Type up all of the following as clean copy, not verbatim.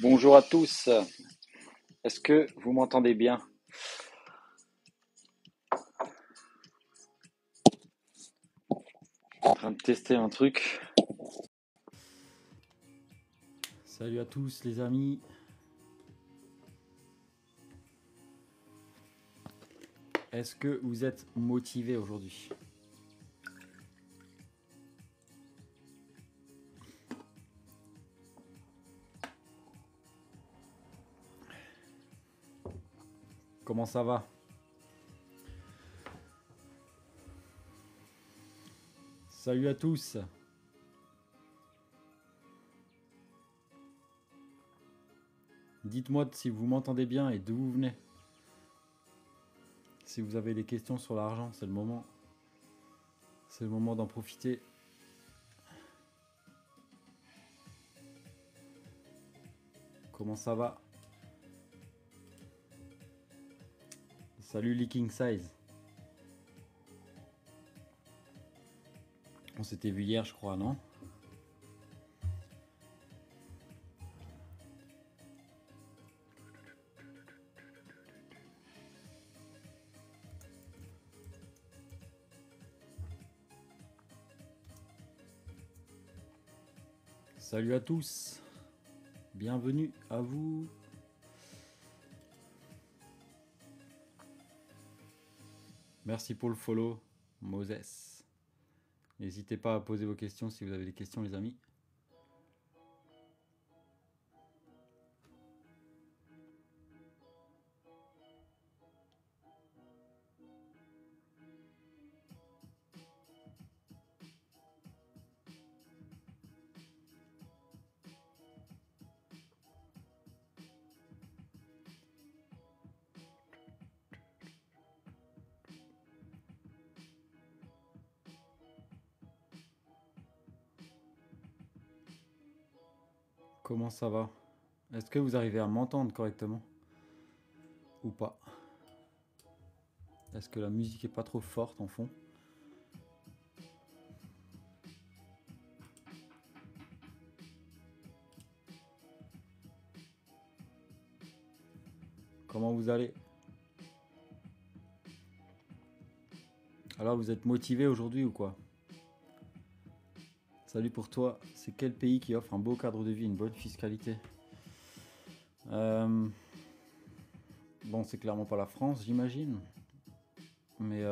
Bonjour à tous. Est-ce que vous m'entendez bien? En train de tester un truc. Salut à tous les amis. Est-ce que vous êtes motivés aujourd'hui? Comment ça va? Salut à tous. Dites-moi si vous m'entendez bien et d'où vous venez. Si vous avez des questions sur l'argent, c'est le moment. C'est le moment d'en profiter. Comment ça va? Salut Leaking Size. On s'était vu hier, je crois, non? Salut à tous. Bienvenue à vous. Merci pour le follow, Moses. N'hésitez pas à poser vos questions si vous avez des questions, les amis. Comment ça va? Est-ce que vous arrivez à m'entendre correctement? Ou pas? Est-ce que la musique est pas trop forte en fond? Comment vous allez? Alors vous êtes motivé aujourd'hui ou quoi? Salut pour toi. C'est quel pays qui offre un beau cadre de vie, une bonne fiscalité? Euh, Bon, c'est clairement pas la France, j'imagine. Mais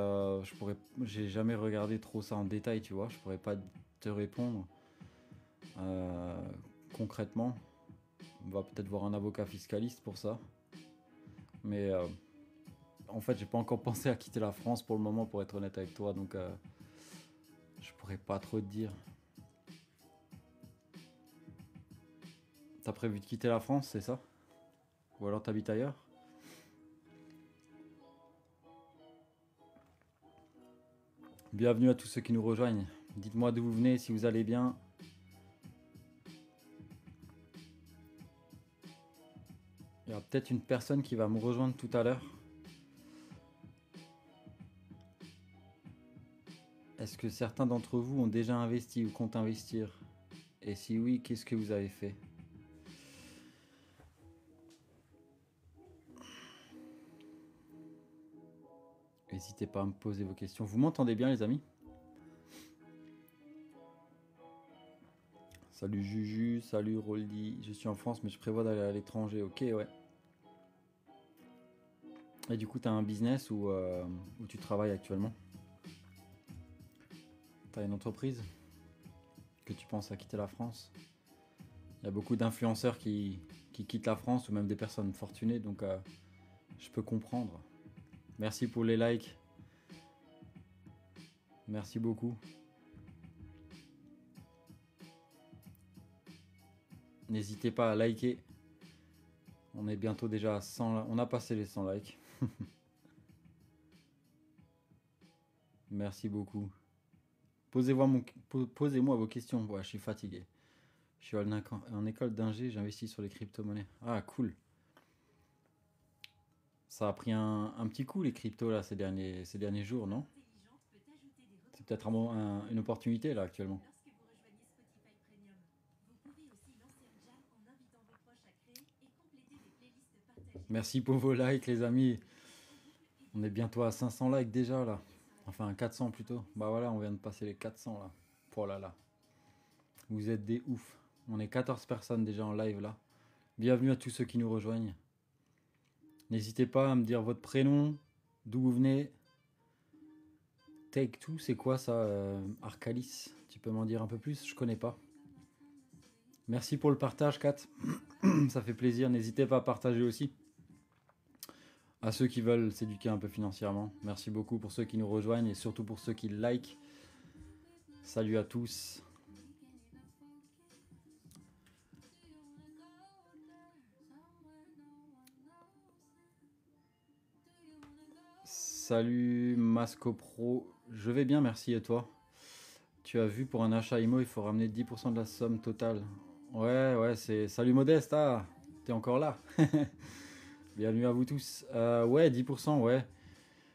j'ai jamais regardé trop ça en détail, tu vois. Je pourrais pas te répondre euh, concrètement. On va peut-être voir un avocat fiscaliste pour ça. Mais en fait, j'ai pas encore pensé à quitter la France pour le moment, pour être honnête avec toi. Donc, je pourrais pas trop te dire. T'as prévu de quitter la France, c'est ça? Ou alors t'habites ailleurs? Bienvenue à tous ceux qui nous rejoignent. Dites-moi d'où vous venez, si vous allez bien. Il y a peut-être une personne qui va me rejoindre tout à l'heure. Est-ce que certains d'entre vous ont déjà investi ou comptent investir? Et si oui, qu'est-ce que vous avez fait? N'hésitez pas à me poser vos questions. Vous m'entendez bien, les amis? Salut Juju, salut Roldi. Je suis en France, mais je prévois d'aller à l'étranger. Ok, ouais. Et du coup, tu as un business où tu travailles actuellement? Tu as une entreprise que tu penses à quitter la France? Il y a beaucoup d'influenceurs qui quittent la France ou même des personnes fortunées, donc je peux comprendre. Merci pour les likes. Merci beaucoup. N'hésitez pas à liker. On est bientôt déjà à 100. On a passé les 100 likes. Merci beaucoup. Posez-moi vos questions. Ouais, je suis fatigué. Je suis en école d'ingé, j'investis sur les crypto-monnaies. Ah, cool. Ça a pris un petit coup les cryptos là ces derniers jours, non? C'est peut-être une opportunité là actuellement. Merci pour vos likes, les amis. On est bientôt à 500 likes déjà là. Enfin 400 plutôt. Bah voilà, on vient de passer les 400 là. Oh là là. Vous êtes des oufs. On est 14 personnes déjà en live là. Bienvenue à tous ceux qui nous rejoignent. N'hésitez pas à me dire votre prénom, d'où vous venez. Take Two, c'est quoi ça, Arcalis? Tu peux m'en dire un peu plus? Je connais pas. Merci pour le partage, Kat. Ça fait plaisir. N'hésitez pas à partager aussi. À ceux qui veulent s'éduquer un peu financièrement. Merci beaucoup pour ceux qui nous rejoignent et surtout pour ceux qui like. Salut à tous. Salut Masco Pro. Je vais bien, merci, et toi? Tu as vu, pour un achat IMO, il faut ramener 10% de la somme totale. Ouais, c'est... Salut Modeste, ah, t'es encore là. Bienvenue à vous tous. Ouais, 10%, ouais.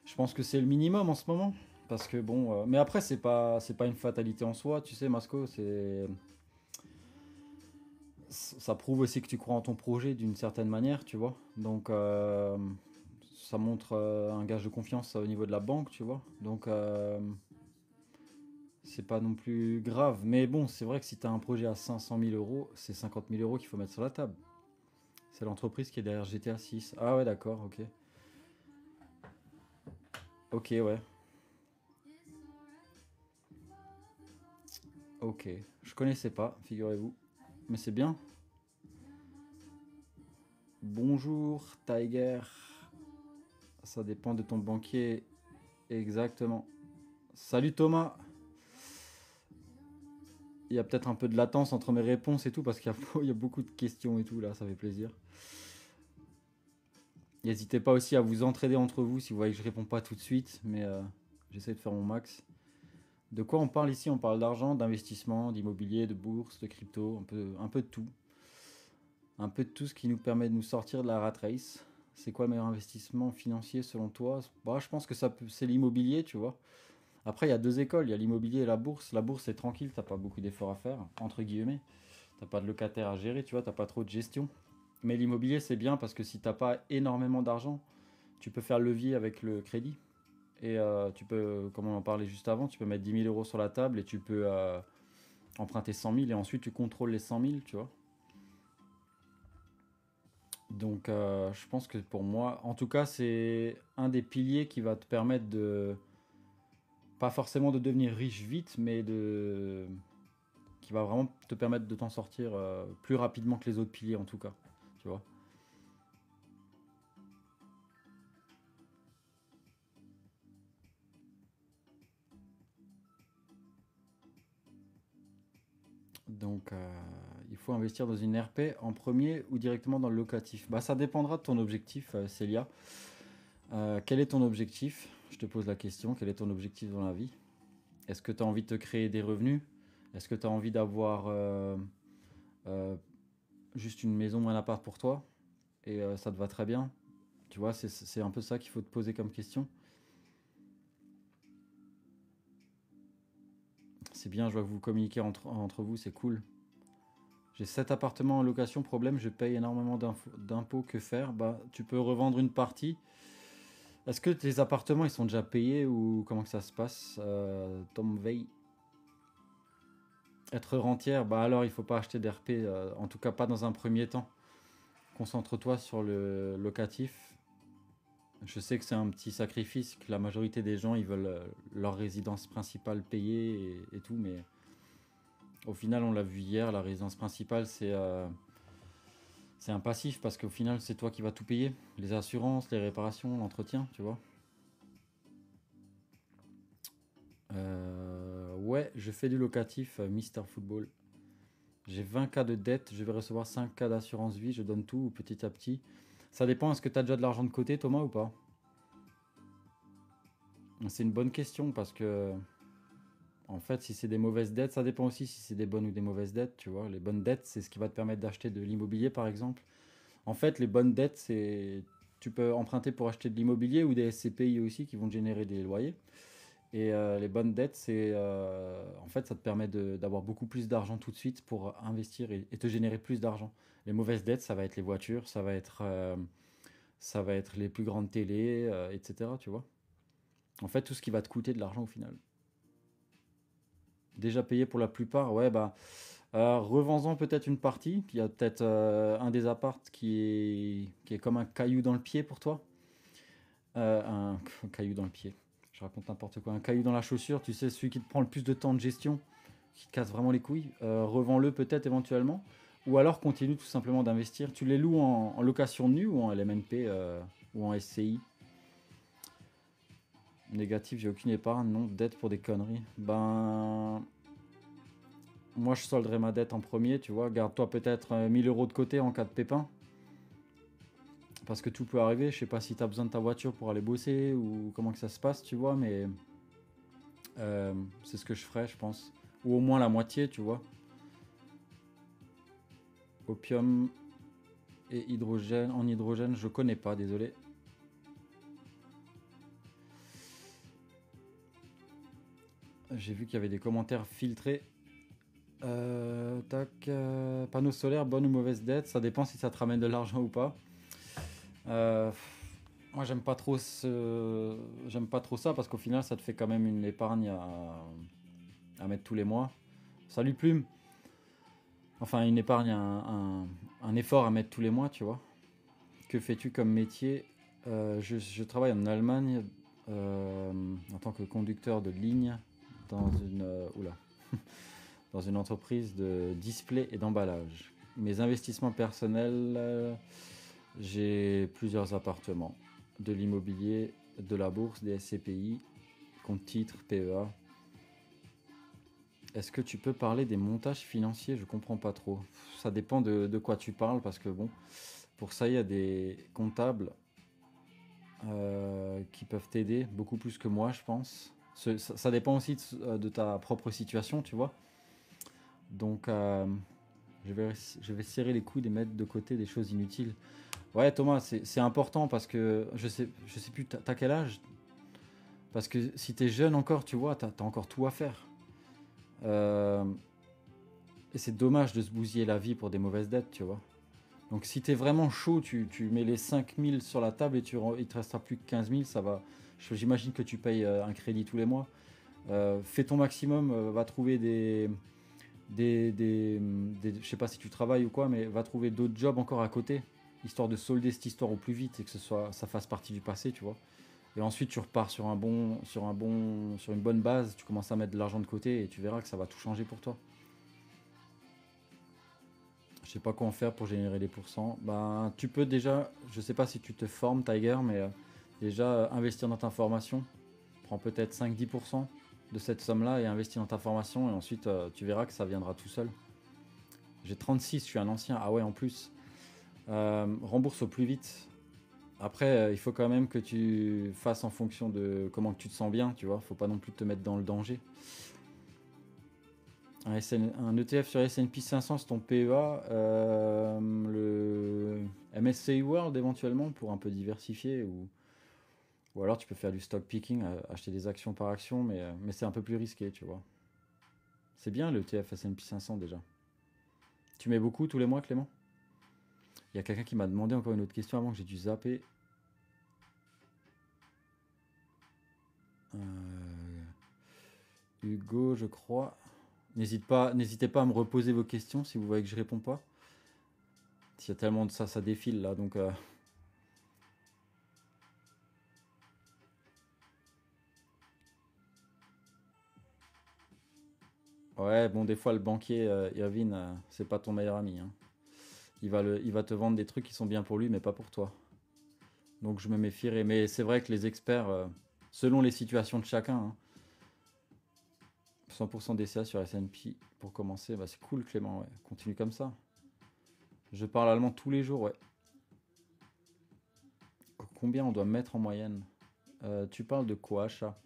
Je pense que c'est le minimum en ce moment. Parce que bon... mais après, c'est pas une fatalité en soi, tu sais, Masco, c'est... Ça prouve aussi que tu crois en ton projet d'une certaine manière, tu vois. Donc, ça montre un gage de confiance au niveau de la banque, tu vois. Donc, c'est pas non plus grave. Mais bon, c'est vrai que si tu as un projet à 500 000 euros, c'est 50 000 euros qu'il faut mettre sur la table. C'est l'entreprise qui est derrière GTA 6. Ah ouais, d'accord, ok. Ok, ouais. Ok. Je connaissais pas, figurez-vous. Mais c'est bien. Bonjour, Tiger. Ça dépend de ton banquier. Exactement. Salut Thomas. Il y a peut-être un peu de latence entre mes réponses et tout, parce qu'il y a, il y a beaucoup de questions et tout, là, ça fait plaisir. N'hésitez pas aussi à vous entraider entre vous si vous voyez que je réponds pas tout de suite, mais j'essaie de faire mon max. De quoi on parle ici? On parle d'argent, d'investissement, d'immobilier, de bourse, de crypto, un peu de tout. Un peu de tout ce qui nous permet de nous sortir de la rat race. C'est quoi le meilleur investissement financier selon toi? Bah, je pense que c'est l'immobilier, tu vois. Après, il y a deux écoles, il y a l'immobilier et la bourse. La bourse, c'est tranquille, t'as pas beaucoup d'efforts à faire, entre guillemets. T'as pas de locataire à gérer, tu vois, t'as pas trop de gestion. Mais l'immobilier, c'est bien parce que si t'as pas énormément d'argent, tu peux faire levier avec le crédit. Et tu peux, comme on en parlait juste avant, tu peux mettre 10 000 euros sur la table et tu peux emprunter 100 000 et ensuite tu contrôles les 100 000, tu vois. Donc je pense que pour moi, en tout cas, c'est un des piliers qui va te permettre de, pas forcément de devenir riche vite, mais qui va vraiment te permettre de t'en sortir plus rapidement que les autres piliers en tout cas, tu vois. Donc, il faut investir dans une RP en premier ou directement dans le locatif. Bah, ça dépendra de ton objectif, Célia. Quel est ton objectif? Je te pose la question. Quel est ton objectif dans la vie? Est-ce que tu as envie de te créer des revenus? Est-ce que tu as envie d'avoir euh, juste une maison ou un appart pour toi? Et ça te va très bien? Tu vois, c'est un peu ça qu'il faut te poser comme question. C'est bien, je vois que vous communiquez entre vous, c'est cool. J'ai 7 appartements en location, problème, je paye énormément d'impôts, que faire? Bah, tu peux revendre une partie. Est-ce que tes appartements ils sont déjà payés ou comment que ça se passe? Tom Veil. Être rentière, bah alors il faut pas acheter d'RP, en tout cas pas dans un premier temps. Concentre-toi sur le locatif. Je sais que c'est un petit sacrifice, que la majorité des gens ils veulent leur résidence principale payée et tout, mais au final on l'a vu hier, la résidence principale c'est un passif parce qu'au final c'est toi qui vas tout payer. Les assurances, les réparations, l'entretien, tu vois. Ouais, je fais du locatif, Mister Football. J'ai 20K de dette, je vais recevoir 5K d'assurance vie, je donne tout petit à petit. Ça dépend, est-ce que tu as déjà de l'argent de côté, Thomas, ou pas? C'est une bonne question parce que, en fait, si c'est des mauvaises dettes, ça dépend aussi si c'est des bonnes ou des mauvaises dettes, tu vois. Les bonnes dettes, c'est ce qui va te permettre d'acheter de l'immobilier, par exemple. En fait, les bonnes dettes, c'est... Tu peux emprunter pour acheter de l'immobilier ou des SCPI aussi qui vont te générer des loyers. Et les bonnes dettes, c'est en fait, ça te permet d'avoir beaucoup plus d'argent tout de suite pour investir et te générer plus d'argent. Les mauvaises dettes, ça va être les voitures, ça va être ça va être les plus grandes télés, etc. Tu vois. En fait, tout ce qui va te coûter de l'argent au final. Déjà payé pour la plupart, ouais, bah, revends-en peut-être une partie. Il y a peut-être un des appartes qui est comme un caillou dans le pied pour toi. Un caillou dans le pied. Je raconte n'importe quoi. Un caillou dans la chaussure, tu sais, celui qui te prend le plus de temps de gestion, qui te casse vraiment les couilles. Revends-le peut-être éventuellement. Ou alors continue tout simplement d'investir. Tu les loues en location nue ou en LMNP ou en SCI. Négatif, j'ai aucune épargne, non, dette pour des conneries. Ben, moi je solderai ma dette en premier, tu vois. Garde-toi peut-être 1000 euros de côté en cas de pépin. Parce que tout peut arriver. Je sais pas si tu as besoin de ta voiture pour aller bosser ou comment que ça se passe, tu vois. Mais c'est ce que je ferais, je pense. Ou au moins la moitié, tu vois. Opium et hydrogène. En hydrogène, je connais pas, désolé. J'ai vu qu'il y avait des commentaires filtrés. Tac. Panneau solaire, bonne ou mauvaise dette. Ça dépend si ça te ramène de l'argent ou pas. Euh, Moi, j'aime pas trop ça parce qu'au final, ça te fait quand même une épargne à mettre tous les mois. Salut Plume. Enfin, une épargne, un effort à mettre tous les mois, tu vois. Que fais-tu comme métier? Je travaille en Allemagne en tant que conducteur de ligne dans dans une entreprise de display et d'emballage. Mes investissements personnels, j'ai plusieurs appartements, de l'immobilier, de la bourse, des SCPI, compte titres, PEA. Est-ce que tu peux parler des montages financiers? Je comprends pas trop. Ça dépend de quoi tu parles parce que bon, pour ça il y a des comptables qui peuvent t'aider beaucoup plus que moi, je pense. Ça dépend aussi de ta propre situation, tu vois. Donc je vais serrer les coudes et mettre de côté des choses inutiles. Ouais, Thomas, c'est important parce que je sais plus, t'as quel âge? Parce que si t'es jeune encore, tu vois, t'as encore tout à faire. Euh, et c'est dommage de se bousiller la vie pour des mauvaises dettes, tu vois. Donc si t'es vraiment chaud, tu mets les 5000 sur la table et il te restera plus que 15 000, ça va. J'imagine que tu payes un crédit tous les mois. Fais ton maximum, va trouver je sais pas si tu travailles ou quoi, mais va trouver d'autres jobs encore à côté, histoire de solder cette histoire au plus vite et que ça fasse partie du passé, tu vois. Et ensuite, tu repars sur une bonne base, tu commences à mettre de l'argent de côté et tu verras que ça va tout changer pour toi. Je sais pas quoi en faire pour générer des pourcents. Ben, tu peux déjà, je sais pas si tu te formes, Tiger, mais déjà investir dans ta formation. Prends peut-être 5-10% de cette somme-là et investis dans ta formation et ensuite tu verras que ça viendra tout seul. J'ai 36, je suis un ancien. Ah ouais, en plus. Rembourse au plus vite. Après, il faut quand même que tu fasses en fonction de comment que tu te sens bien, tu vois. Faut pas non plus te mettre dans le danger. Un ETF sur S&P 500, c'est ton PEA. Le MSCI World éventuellement pour un peu diversifier. Ou alors tu peux faire du stock picking, acheter des actions par action, mais c'est un peu plus risqué, tu vois. C'est bien le ETF S&P 500 déjà. Tu mets beaucoup tous les mois, Clément? Il y a quelqu'un qui m'a demandé encore une autre question avant que j'ai dû zapper. Hugo, je crois. N'hésitez pas à me reposer vos questions si vous voyez que je réponds pas. S'il y a tellement de ça, ça défile là, donc. Ouais, bon, des fois le banquier Irvine, c'est pas ton meilleur ami, hein. Il va te vendre des trucs qui sont bien pour lui, mais pas pour toi. Donc je me méfierai. Mais c'est vrai que les experts, selon les situations de chacun, hein, 100% DCA sur S&P pour commencer, bah c'est cool Clément, ouais. Continue comme ça. Je parle allemand tous les jours, ouais. Combien on doit mettre en moyenne? Tu parles de quoi, achat?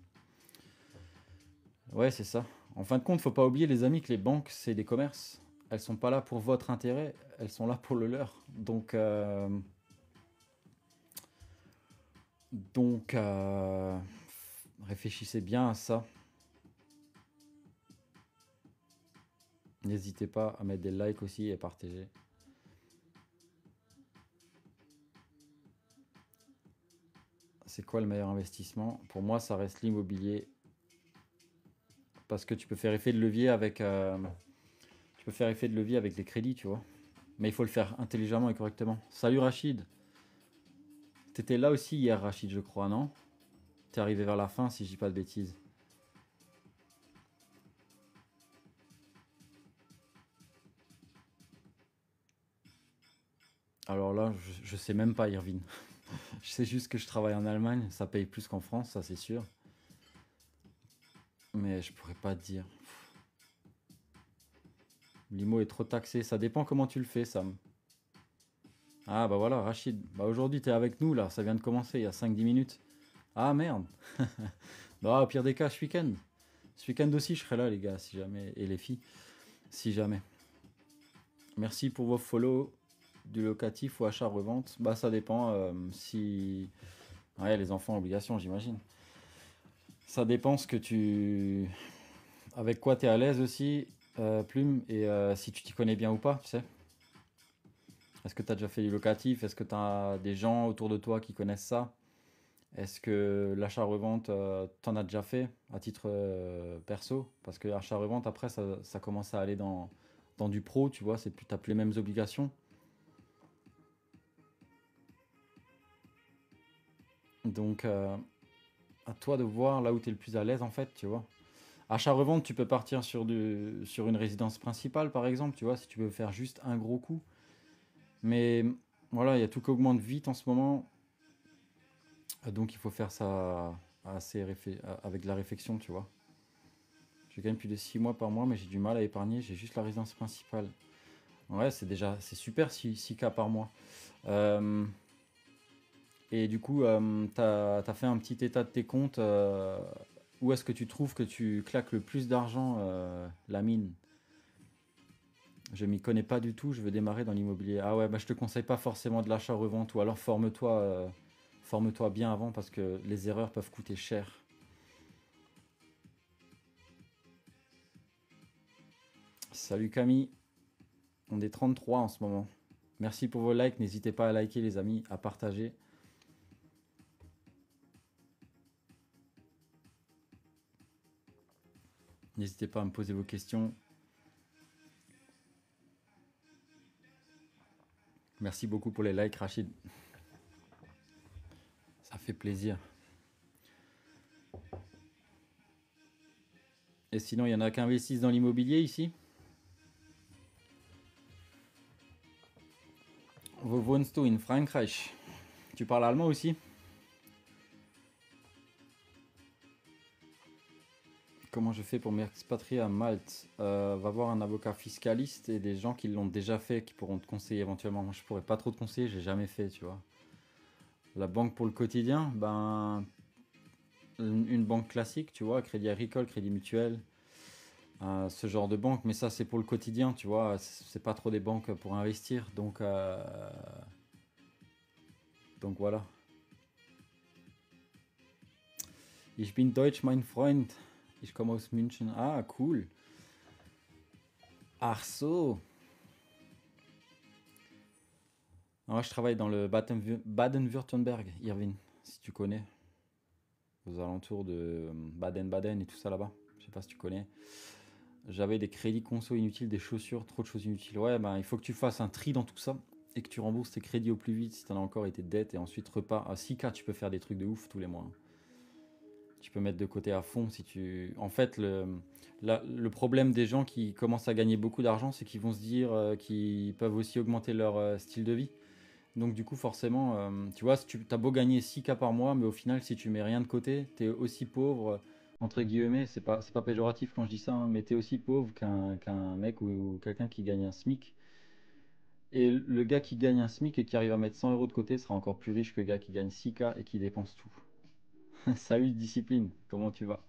Ouais, c'est ça. En fin de compte, faut pas oublier les amis que les banques, c'est des commerces. Elles sont pas là pour votre intérêt, elles sont là pour le leur. Donc, réfléchissez bien à ça. N'hésitez pas à mettre des likes aussi et partager. C'est quoi le meilleur investissement? Pour moi, ça reste l'immobilier. Parce que tu peux faire effet de levier avec, tu peux faire effet de levier avec les crédits, tu vois. Mais il faut le faire intelligemment et correctement. Salut Rachid. T'étais là aussi hier, Rachid, je crois, non? T'es arrivé vers la fin, si je dis pas de bêtises. Alors là, je sais même pas, Irvine. Je sais juste que je travaille en Allemagne, ça paye plus qu'en France, ça c'est sûr. Mais je pourrais pas te dire. L'IMO est trop taxé, ça dépend comment tu le fais, Sam. Ah bah voilà, Rachid. Bah aujourd'hui t'es avec nous là, ça vient de commencer il y a 5-10 minutes. Ah merde. Bah au pire des cas, ce week-end. Ce week-end aussi je serai là les gars, si jamais. Et les filles, si jamais. Merci pour vos follow du locatif ou achat-revente. Bah ça dépend si... Ouais, les enfants, obligation j'imagine. Ça dépend ce que tu... Avec quoi tu es à l'aise aussi, Plume, et si tu t'y connais bien ou pas, tu sais. Est-ce que tu as déjà fait du locatif? Est-ce que tu as des gens autour de toi qui connaissent ça? Est-ce que l'achat-revente, t'en as déjà fait à titre perso? Parce que l'achat-revente, après, ça commence à aller dans du pro, tu vois, t'as plus les mêmes obligations. Donc, à toi de voir là où tu es le plus à l'aise, en fait, tu vois. Achat-revente, tu peux partir sur une résidence principale, par exemple, tu vois, si tu veux faire juste un gros coup. Mais voilà, il y a tout qui augmente vite en ce moment. Donc il faut faire ça avec de la réflexion, tu vois. Je gagne plus de 6 mois par mois, mais j'ai du mal à épargner. J'ai juste la résidence principale. Ouais, c'est super 6K par mois. Euh, et du coup, t'as fait un petit état de tes comptes. Où est-ce que tu trouves que tu claques le plus d'argent, la mine? Je m'y connais pas du tout, je veux démarrer dans l'immobilier. Ah ouais, bah je te conseille pas forcément de l'achat-revente ou alors forme-toi bien avant parce que les erreurs peuvent coûter cher. Salut Camille, on est 33 en ce moment. Merci pour vos likes, n'hésitez pas à liker les amis, à partager. N'hésitez pas à me poser vos questions. Merci beaucoup pour les likes Rachid. Ça fait plaisir. Et sinon, il y en a qui investissent dans l'immobilier ici? Wo wohnst du in Frankreich? Tu parles allemand aussi? Comment je fais pour m'expatrier à Malte? Va voir un avocat fiscaliste et des gens qui l'ont déjà fait, qui pourront te conseiller éventuellement. Moi, je pourrais pas trop te conseiller, j'ai jamais fait, tu vois. La banque pour le quotidien, ben, une banque classique, tu vois, Crédit Agricole, Crédit Mutuel, ce genre de banque. Mais ça, c'est pour le quotidien, tu vois. C'est pas trop des banques pour investir, donc voilà. Ich bin Deutsch, mein Freund. Ich komme aus München. Ah, cool. Ach so. Moi, je travaille dans le Baden-Württemberg, Irvine, si tu connais, aux alentours de Baden-Baden et tout ça là-bas. Je sais pas si tu connais. J'avais des crédits conso inutiles, des chaussures, trop de choses inutiles. Ouais, ben il faut que tu fasses un tri dans tout ça et que tu rembourses tes crédits au plus vite si t'en as encore été dettes et ensuite repars. À 6K, tu peux faire des trucs de ouf tous les mois. Tu peux mettre de côté à fond si tu. En fait, le problème des gens qui commencent à gagner beaucoup d'argent, c'est qu'ils vont se dire qu'ils peuvent aussi augmenter leur style de vie. Donc du coup, forcément, tu vois, si tu as beau gagner 6K par mois, mais au final, si tu mets rien de côté, tu es aussi pauvre, entre guillemets, c'est pas péjoratif quand je dis ça, hein, mais tu es aussi pauvre qu'un mec ou quelqu'un qui gagne un SMIC. Et le gars qui gagne un SMIC et qui arrive à mettre 100 euros de côté sera encore plus riche que le gars qui gagne 6K et qui dépense tout. Salut discipline, comment tu vas?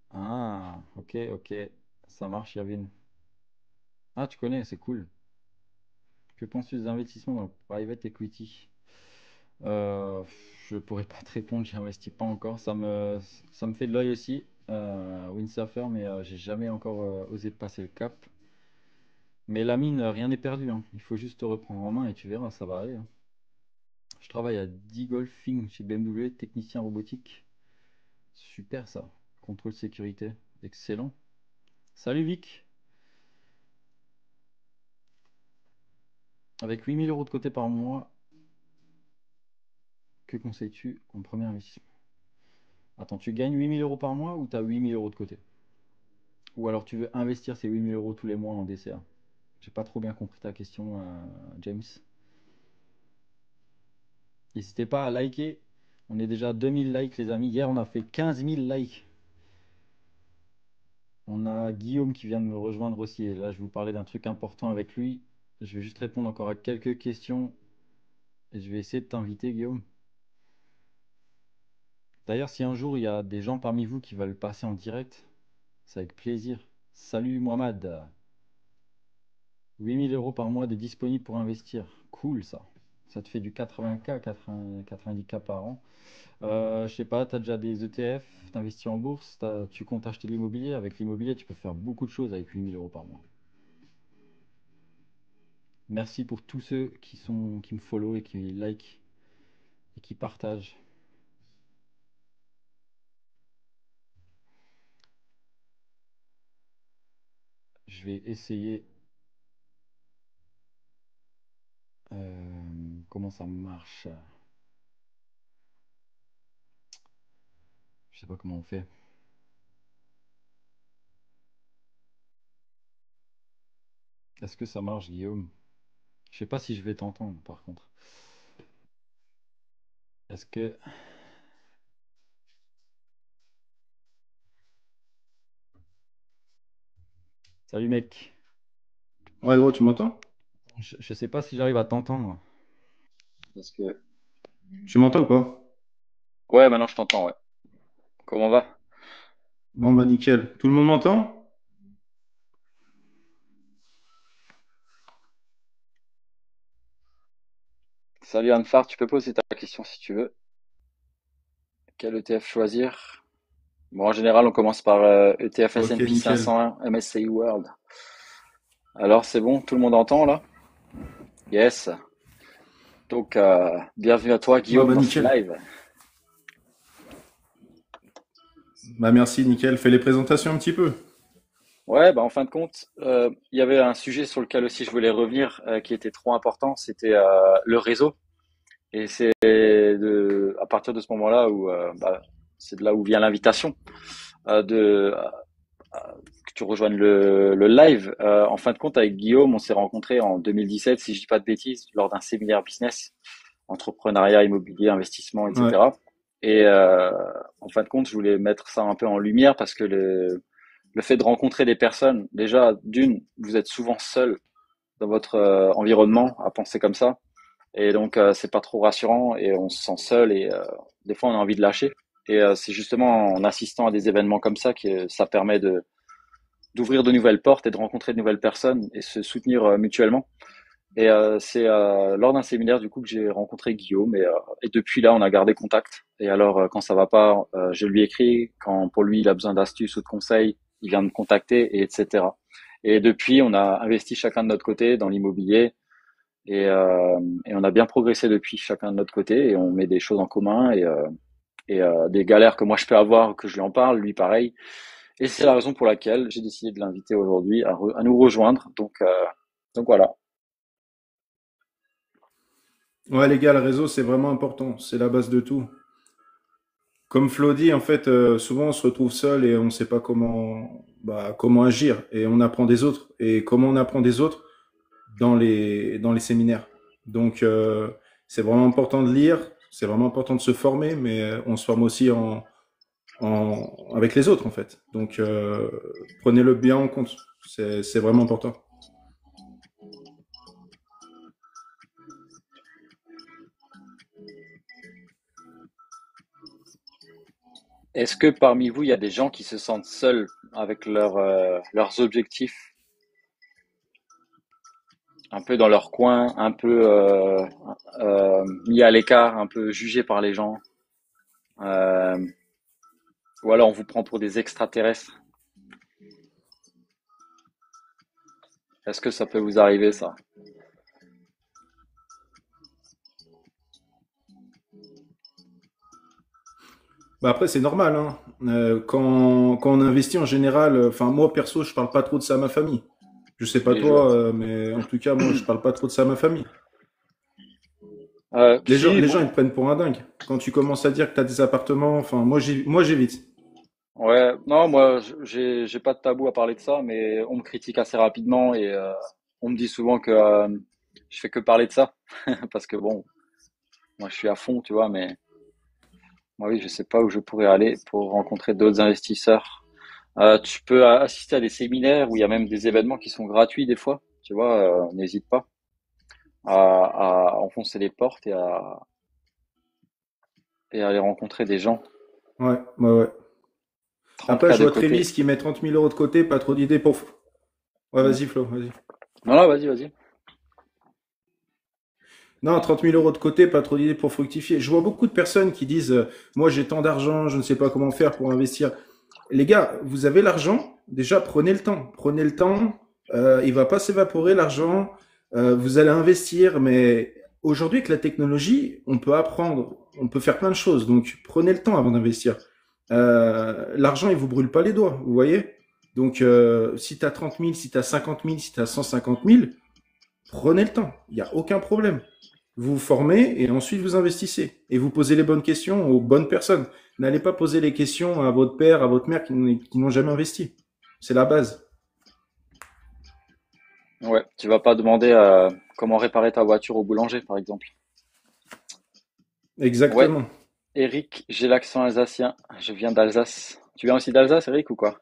Ah, ok, ok, ça marche, Yavin. Ah, tu connais, c'est cool. Que penses-tu des investissements dans le private equity? Euh, je pourrais pas te répondre, j'y investis pas encore. Ça me fait de l'œil aussi, windsurfer, mais j'ai jamais encore osé passer le cap. Mais la mine, rien n'est perdu, hein. Il faut juste te reprendre en main et tu verras, ça va aller, hein. Je travaille à D-Golfing chez BMW, technicien robotique. Super ça. Contrôle sécurité. Excellent. Salut Vic. Avec 8 000 € de côté par mois, que conseilles-tu en premier investissement? Attends, tu gagnes 8 000 € par mois ou tu as 8 000 € de côté? Ou alors tu veux investir ces 8 000 € tous les mois en DCA? J'ai pas trop bien compris ta question, James. N'hésitez pas à liker. On est déjà à 2000 likes, les amis. Hier, on a fait 15 000 likes. On a Guillaume qui vient de me rejoindre aussi. Et là, je vais vous parler d'un truc important avec lui. Je vais juste répondre encore à quelques questions. Et je vais essayer de t'inviter, Guillaume. D'ailleurs, si un jour il y a des gens parmi vous qui veulent passer en direct, c'est avec plaisir. Salut Mohamed. 8 000 € par mois de disponible pour investir. Cool ça. Ça te fait du 80K, 90K par an. Je sais pas, tu as déjà des ETF, t'investis en bourse, tu comptes acheter de l'immobilier. Avec l'immobilier, tu peux faire beaucoup de choses avec 8 000 € par mois. Merci pour tous ceux qui me follow et qui like et qui partagent. Je vais essayer. Comment ça marche? Je sais pas comment on fait. Est-ce que ça marche, Guillaume? Je sais pas si je vais t'entendre, par contre. Est-ce que... Salut mec. Ouais, gros, tu m'entends? Je sais pas si j'arrive à t'entendre. Parce que... Tu m'entends ou pas? Ouais, maintenant je t'entends, ouais. Comment va? Bon, bah nickel. Tout le monde m'entend? Salut Anfar, tu peux poser ta question si tu veux. Quel ETF choisir? Bon, en général, on commence par ETF Ok, S&P nickel. 500, MSCI World. Alors, c'est bon, tout le monde entend là? Yes. Donc, bienvenue à toi, Ouais, Guillaume, bah dans ce nickel. live. Bah merci, nickel. Fais les présentations un petit peu. Ouais, bah en fin de compte, il y avait un sujet sur lequel aussi je voulais revenir, qui était trop important, c'était le réseau. Et c'est à partir de ce moment-là où c'est de là où vient l'invitation que tu rejoignes le live. En fin de compte, avec Guillaume, on s'est rencontrés en 2017, si je dis pas de bêtises, lors d'un séminaire business, entrepreneuriat, immobilier, investissement, Ouais. etc. Et en fin de compte, je voulais mettre ça un peu en lumière parce que le fait de rencontrer des personnes, déjà, d'une, vous êtes souvent seul dans votre environnement à penser comme ça. Et donc, c'est pas trop rassurant et on se sent seul et des fois, on a envie de lâcher. Et c'est justement en assistant à des événements comme ça que ça permet d'ouvrir de nouvelles portes et de rencontrer de nouvelles personnes et se soutenir mutuellement. Et c'est lors d'un séminaire du coup que j'ai rencontré Guillaume et depuis là on a gardé contact. Et alors quand ça va pas, je lui écris. Quand pour lui il a besoin d'astuces ou de conseils, il vient me contacter et etc. Et depuis on a investi chacun de notre côté dans l'immobilier et on a bien progressé depuis chacun de notre côté et on met des choses en commun et des galères que moi je peux avoir que je lui en parle, lui pareil. Et c'est la raison pour laquelle j'ai décidé de l'inviter aujourd'hui à nous rejoindre. Donc voilà. Ouais, les gars, le réseau, c'est vraiment important. C'est la base de tout. Comme Flo dit, en fait, souvent on se retrouve seul et on ne sait pas comment agir. Et on apprend des autres. Et comment on apprend des autres? Dans les séminaires. Donc, c'est vraiment important de lire. C'est vraiment important de se former, mais on se forme aussi avec les autres, en fait. Donc, prenez-le bien en compte. C'est vraiment important. Est-ce que parmi vous, il y a des gens qui se sentent seuls avec leurs objectifs, un peu dans leur coin, un peu mis à l'écart, un peu jugés par les gens, euh, ou alors on vous prend pour des extraterrestres? Est-ce que ça peut vous arriver ça? Bah après, c'est normal, hein. Quand on investit en général, enfin, moi perso, je parle pas trop de ça à ma famille. Je sais tous pas les jours. toi, mais en tout cas, moi, je parle pas trop de ça à ma famille. Si, Les gens, ils bon, te prennent pour un dingue. Quand tu commences à dire que tu as des appartements, enfin, moi, j'évite. ouais, non, moi, j'ai pas de tabou à parler de ça, mais on me critique assez rapidement et on me dit souvent que je fais que parler de ça, parce que bon, moi, je suis à fond, tu vois, mais moi, oui, je sais pas où je pourrais aller pour rencontrer d'autres investisseurs. Tu peux assister à des séminaires où il y a même des événements qui sont gratuits des fois, tu vois, n'hésite pas à enfoncer les portes et à aller rencontrer des gens. Ouais, ouais, ouais. Après, 30K je de vois côté. Trévis qui met 30 000 € de côté, pas trop d'idées pour. Ouais, Hmm. vas-y, Flo, vas-y. Non, là, vas-y, vas-y. Non, 30 000 € de côté, pas trop d'idées pour fructifier. Je vois beaucoup de personnes qui disent, moi, j'ai tant d'argent, je ne sais pas comment faire pour investir. Les gars, vous avez l'argent, déjà prenez le temps. Prenez le temps, il va pas s'évaporer l'argent, vous allez investir, mais aujourd'hui avec la technologie, on peut apprendre, on peut faire plein de choses, donc prenez le temps avant d'investir. L'argent, il vous brûle pas les doigts, vous voyez? Donc si tu as 30 000, si tu as 50 000, si tu as 150 000, prenez le temps, il n'y a aucun problème. Vous vous formez et ensuite vous investissez. Et vous posez les bonnes questions aux bonnes personnes. N'allez pas poser les questions à votre père, à votre mère qui n'ont jamais investi. C'est la base. Ouais, tu vas pas demander comment réparer ta voiture au boulanger, par exemple. Ouais, Exactement. Eric, j'ai l'accent alsacien. Je viens d'Alsace. Tu viens aussi d'Alsace, Eric, ou quoi?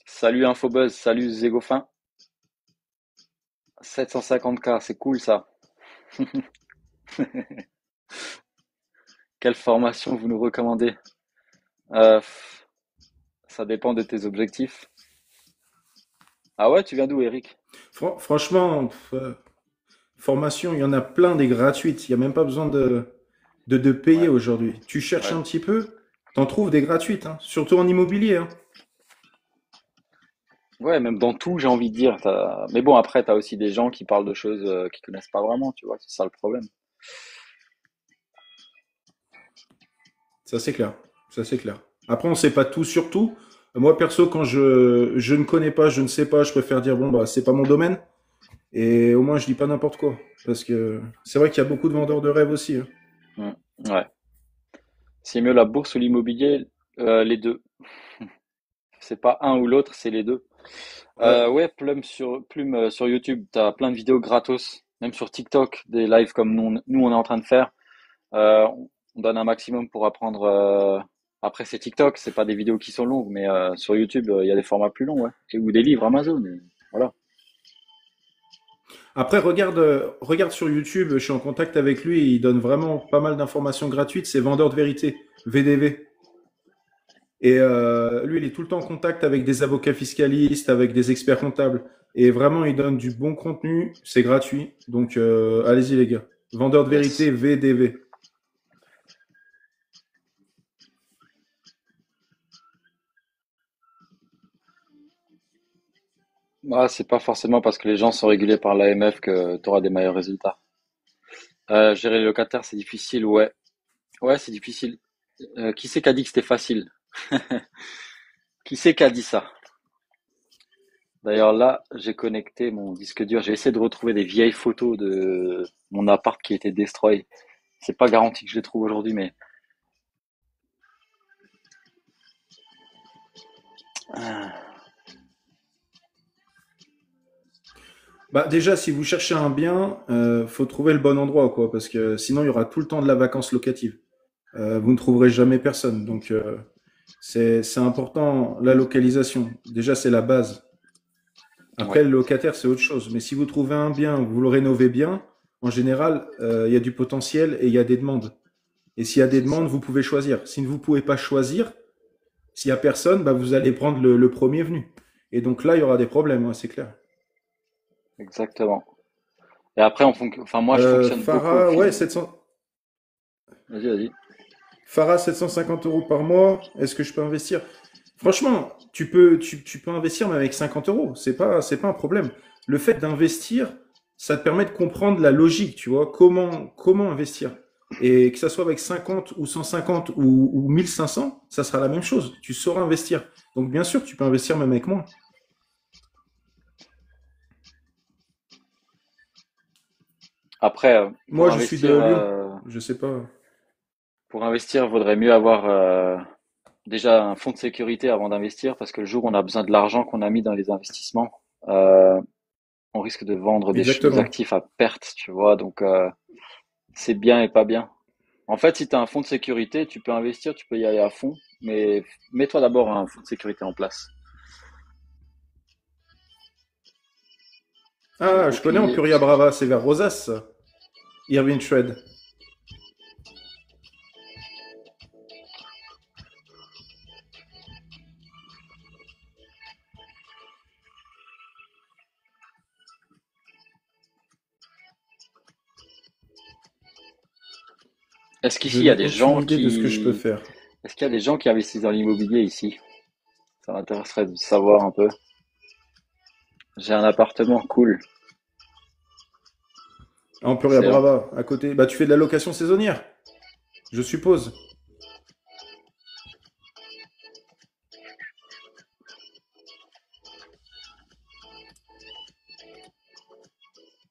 Salut Infobuzz, salut Zégofin. 750K, c'est cool ça. Quelle formation vous nous recommandez? Pff, ça dépend de tes objectifs. Ah ouais, tu viens d'où, Eric? Franchement, formation, il y en a plein des gratuites. Il n'y a même pas besoin de payer Ouais, aujourd'hui. Tu cherches ouais. un petit peu, t'en trouves des gratuites, hein. Surtout en immobilier, hein. Ouais, même dans tout, j'ai envie de dire. Mais bon, après, t'as aussi des gens qui parlent de choses qu'ils connaissent pas vraiment, tu vois, c'est ça le problème. Ça, c'est clair. Ça, c'est clair. Après, on sait pas tout sur tout. Moi, perso, quand je ne connais pas, je ne sais pas, je préfère dire, bon, bah, c'est pas mon domaine. Et au moins, je dis pas n'importe quoi. Parce que c'est vrai qu'il y a beaucoup de vendeurs de rêves aussi, hein. Mm. Ouais. C'est mieux la bourse ou l'immobilier? Les deux. C'est pas un ou l'autre, c'est les deux. Ouais. Ouais, Plume sur YouTube, t'as plein de vidéos gratos, même sur TikTok, des lives comme nous on est en train de faire. On donne un maximum pour apprendre. Après, c'est TikTok, c'est pas des vidéos qui sont longues, mais sur YouTube, il y a des formats plus longs, ouais. Ou des livres Amazon. Voilà. Après, regarde sur YouTube, je suis en contact avec lui, il donne vraiment pas mal d'informations gratuites, c'est vendeur de vérité, VDV. Et lui, il est tout le temps en contact avec des avocats fiscalistes, avec des experts comptables. Et vraiment, il donne du bon contenu, c'est gratuit. Donc, allez-y les gars. Vendeur de vérité, Yes. VDV. Ah, c'est pas forcément parce que les gens sont régulés par l'AMF que tu auras des meilleurs résultats. Gérer les locataires, c'est difficile, ouais. Ouais, c'est difficile. Qui c'est qui a dit que c'était facile? Qui c'est qui a dit ça? D'ailleurs, là, j'ai connecté mon disque dur. J'ai essayé de retrouver des vieilles photos de mon appart qui était destroy. C'est pas garanti que je les trouve aujourd'hui, mais Bah, déjà, si vous cherchez un bien, faut trouver le bon endroit, quoi, parce que sinon, il y aura tout le temps de la vacance locative. Vous ne trouverez jamais personne. Donc, c'est important, la localisation. Déjà, c'est la base. ouais, Après, le locataire, c'est autre chose. Mais si vous trouvez un bien, vous le rénovez bien, en général, il y a du potentiel et il y a des demandes. Et s'il y a des c'est demandes, ça. vous pouvez choisir. Si vous ne pouvez pas choisir, s'il y a personne, bah, vous allez prendre le premier venu. Et donc là, il y aura des problèmes, ouais, c'est clair. Exactement. Et après, enfin, moi, je fonctionne beaucoup au Farah, ouais, feeling. 700, Vas-y, vas-y. Farah, 750 € par mois. Est-ce que je peux investir? Franchement, tu peux investir même avec 50 euros. C'est pas un problème. Le fait d'investir, ça te permet de comprendre la logique, tu vois. Comment investir? Et que ça soit avec 50 ou 150 ou 1500, ça sera la même chose. Tu sauras investir. Donc bien sûr, tu peux investir même avec moi. Après, Moi, je suis de Lyon. Je sais pas. pour investir, vaudrait mieux avoir déjà un fonds de sécurité avant d'investir, parce que le jour où on a besoin de l'argent qu'on a mis dans les investissements, euh, on risque de vendre des Exactement. actifs à perte, tu vois. Donc, c'est bien et pas bien. En fait, si tu as un fonds de sécurité, tu peux investir, tu peux y aller à fond, mais mets-toi d'abord un fonds de sécurité en place. Le Ah, je connais bouclier. Empuria Brava, c'est vers Rosas, ça. Irving Shred. Est-ce Je qu'ici il y a n'ai des aucune gens idée de ce que je peux qui, faire. est-ce qu'il y a des gens qui investissent dans l'immobilier ici? Ça m'intéresserait de savoir un peu. J'ai un appartement cool. Empuria C'est, Brava, à côté. Bah, tu fais de la location saisonnière, je suppose.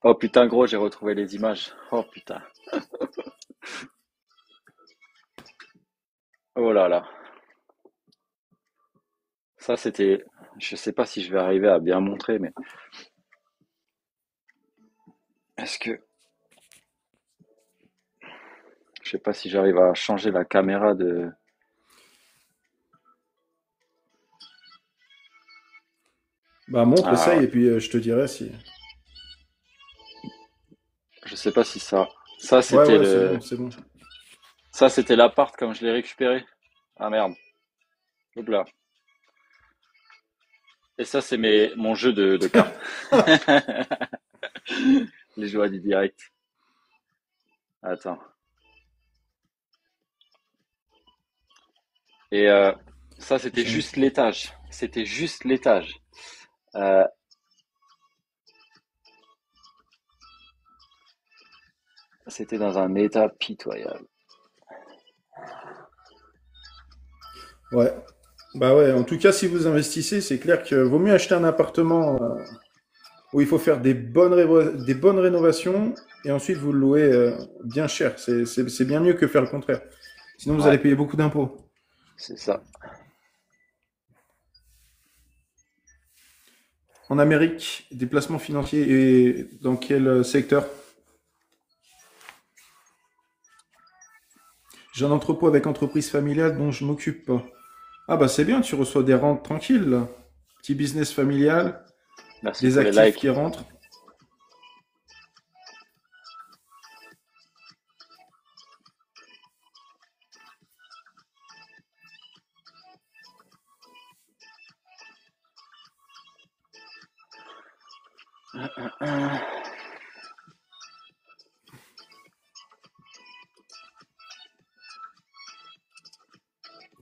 oh putain, gros, j'ai retrouvé les images. Oh putain. Oh là là. Ça, c'était, je sais pas si je vais arriver à bien montrer, mais est-ce que, je sais pas si j'arrive à changer la caméra de, Bah, montre, ah essaye, ouais. et puis je te dirai si. Je sais pas si ça Ouais, c'était ouais, c'est bon, le, c'est bon. ça c'était l'appart quand je l'ai récupéré. Ah merde. Hop là. Et ça, c'est mon jeu de cartes. Les joies du direct. Attends. Et ça, c'était J'en ai- juste l'étage. C'était juste l'étage. Euh, C'était dans un état pitoyable. Ouais. Bah ouais, en tout cas, si vous investissez, c'est clair que vaut mieux acheter un appartement où il faut faire des bonnes rénovations et ensuite vous le louez bien cher. C'est bien mieux que faire le contraire. Sinon, vous allez Ouais, payer beaucoup d'impôts. c'est ça. En Amérique, des placements financiers et dans quel secteur? J'ai un entrepôt avec entreprise familiale dont je m'occupe pas. Ah bah c'est bien, tu reçois des rentes tranquilles là. Petit business familial, Merci des pour les actifs likes. qui rentrent.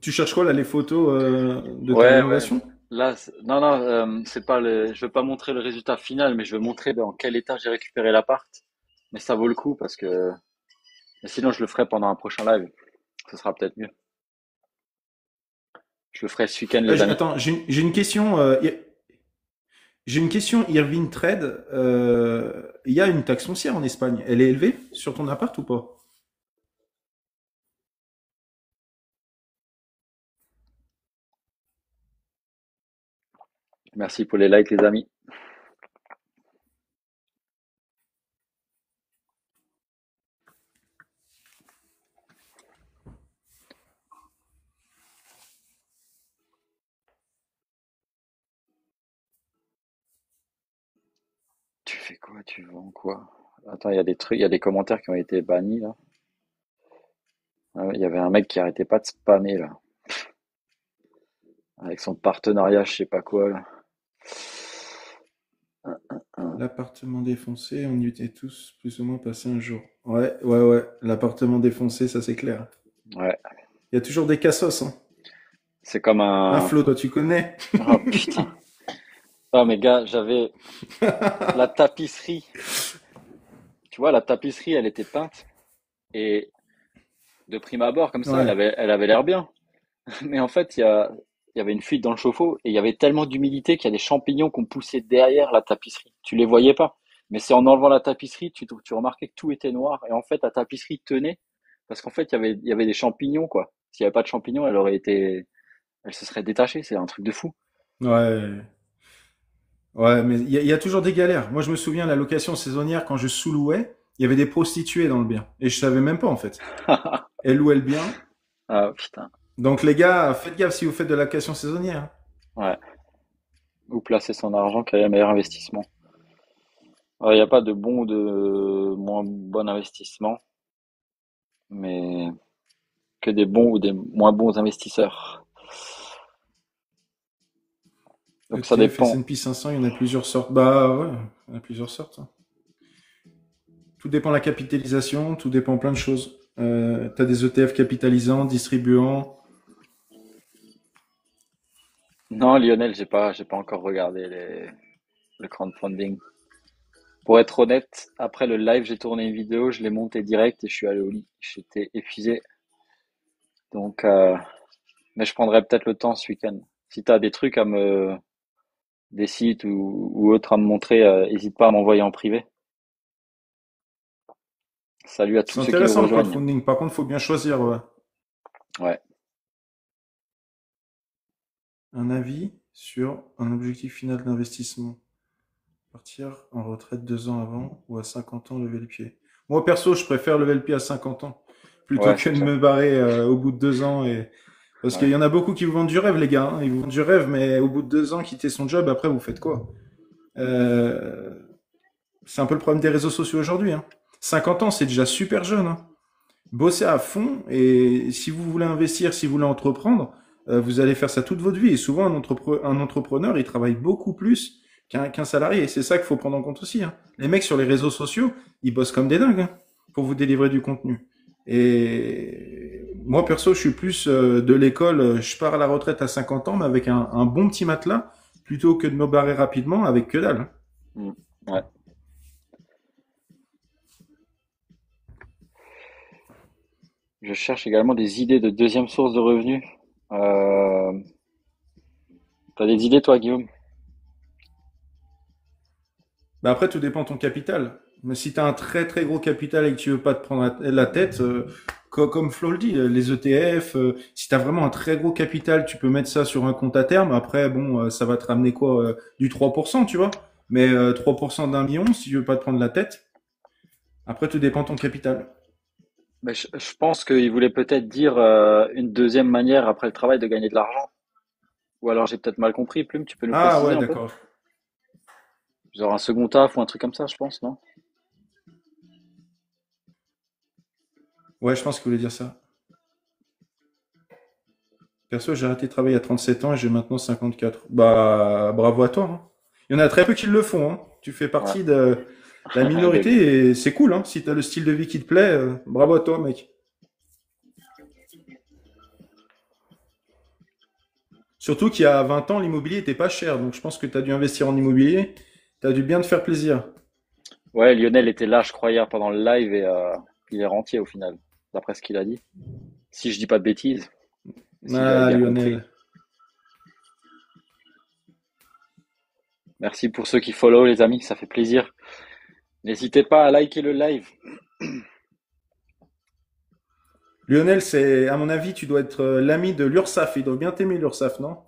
Tu cherches quoi là, les photos de ta Ouais, ouais. rénovation? Là, non, non, c'est pas le, je veux pas montrer le résultat final, mais je veux montrer dans quel état j'ai récupéré l'appart. Mais ça vaut le coup parce que, mais sinon, je le ferai pendant un prochain live. Ce sera peut-être mieux. Je le ferai ce week-end, les amis. Attends, j'ai une question. J'ai une question, Irving Trade. Il y a une taxe foncière en Espagne. Elle est élevée sur ton appart ou pas? Merci pour les likes, les amis. Tu fais quoi? Tu vends quoi? Attends, il y a des trucs, il y a des commentaires qui ont été bannis là. Ah ouais, il y avait un mec qui arrêtait pas de spammer là, avec son partenariat, je sais pas quoi là. L'appartement défoncé, on y était tous plus ou moins passé un jour. Ouais, ouais, ouais. L'appartement défoncé, ça c'est clair. Ouais, Il y a toujours des cassos, hein. c'est comme Un un. Flo, toi tu connais? Oh putain. Oh mes gars, j'avais la tapisserie. Tu vois, la tapisserie, elle était peinte et De prime abord, comme ça, Ouais. elle avait l'air bien. Mais en fait, il y avait une fuite dans le chauffe-eau et il y avait tellement d'humidité qu'il y a des champignons qu'on poussait derrière la tapisserie. Tu les voyais pas. Mais c'est en enlevant la tapisserie, tu remarquais que tout était noir. Et en fait, la tapisserie tenait parce qu'en fait, il y avait des champignons, quoi. S'il n'y avait pas de champignons, elle se serait détachée. C'est un truc de fou. Ouais. Ouais, mais il y a toujours des galères. Moi, je me souviens, la location saisonnière, quand je sous-louais, il y avait des prostituées dans le bien. Et je savais même pas, en fait. Elles louaient le bien. Ah, putain. Donc, les gars, faites gaffe si vous faites de la location saisonnière, hein. Ouais. Où placer son argent, quel est le meilleur investissement? Il n'y a pas de bon ou de moins bon investissement, mais que des bons ou des moins bons investisseurs. Donc ça ETF, dépend. S&P 500, il y en a plusieurs sortes. Bah ouais, il y en a plusieurs sortes, hein. Tout dépend de la capitalisation, tout dépend plein de choses. T'as des ETF capitalisants, distribuants. Non, Lionel, j'ai pas encore regardé le crowdfunding. Pour être honnête, après le live, j'ai tourné une vidéo, je l'ai montée direct et je suis allé au lit. J'étais épuisé. Donc, mais je prendrai peut-être le temps ce week-end. Si tu as des trucs des sites ou autres à me montrer, hésite pas à m'envoyer en privé. Salut à tous C'est ceux qui nous intéressant le rejoignent. crowdfunding. Par contre, faut bien choisir, ouais. Ouais. Un avis sur un objectif final d'investissement. Partir en retraite 2 ans avant ou à 50 ans lever le pied. Moi, perso, je préfère lever le pied à 50 ans plutôt Ouais, que c'est de clair. me barrer au bout de 2 ans. Parce qu'il Ouais. y en a beaucoup qui vous vendent du rêve, les gars, hein. Ils vous vendent du rêve, mais au bout de 2 ans, quitter son job, après, vous faites quoi? Euh, C'est un peu le problème des réseaux sociaux aujourd'hui, hein. 50 ans, c'est déjà super jeune, hein. Bossez à fond et si vous voulez investir, si vous voulez entreprendre, vous allez faire ça toute votre vie. Et souvent, un entrepreneur, il travaille beaucoup plus qu'un salarié. Et c'est ça qu'il faut prendre en compte aussi, hein. Les mecs sur les réseaux sociaux, ils bossent comme des dingues, hein, pour vous délivrer du contenu. Et moi, perso, je suis plus de l'école, je pars à la retraite à 50 ans, mais avec un bon petit matelas, plutôt que de me barrer rapidement avec que dalle, hein. Mm. Ouais. Je cherche également des idées de deuxième source de revenus. Euh, T'as des idées, toi, Guillaume? Bah après, tout dépend de ton capital. Mais si tu as un très très gros capital et que tu veux pas te prendre la tête, comme Flo le dit, les ETF, si tu as vraiment un très gros capital, tu peux mettre ça sur un compte à terme. Après, bon, ça va te ramener quoi? Du 3%, tu vois. Mais 3% d'1 million, si tu veux pas te prendre la tête, après, tout dépend de ton capital. Ben, je pense qu'il voulait peut-être dire une deuxième manière après le travail de gagner de l'argent. Ou alors j'ai peut-être mal compris. Plume, tu peux nous Ah préciser ouais, un peu? d'accord. Genre un second taf ou un truc comme ça, je pense, non? Ouais, je pense qu'il voulait dire ça. Perso, j'ai arrêté de travailler à 37 ans et j'ai maintenant 54. Bah, bravo à toi, hein. Il y en a très peu qui le font, hein. Tu fais Ouais. partie de la minorité et c'est cool, hein. Si t'as le style de vie qui te plaît, bravo à toi, mec. Surtout qu'il y a 20 ans, l'immobilier était pas cher, donc je pense que t'as dû investir en immobilier. T'as dû bien te faire plaisir. Ouais, Lionel était là, je crois, hier pendant le live et il est rentier au final, d'après ce qu'il a dit. Si je dis pas de bêtises, si j'avais Ah, bien compris. Lionel. Merci pour ceux qui follow, les amis, ça fait plaisir. N'hésitez pas à liker le live. Lionel, c'est, à mon avis, tu dois être l'ami de l'URSSAF. Il doit bien t'aimer, l'URSSAF, non?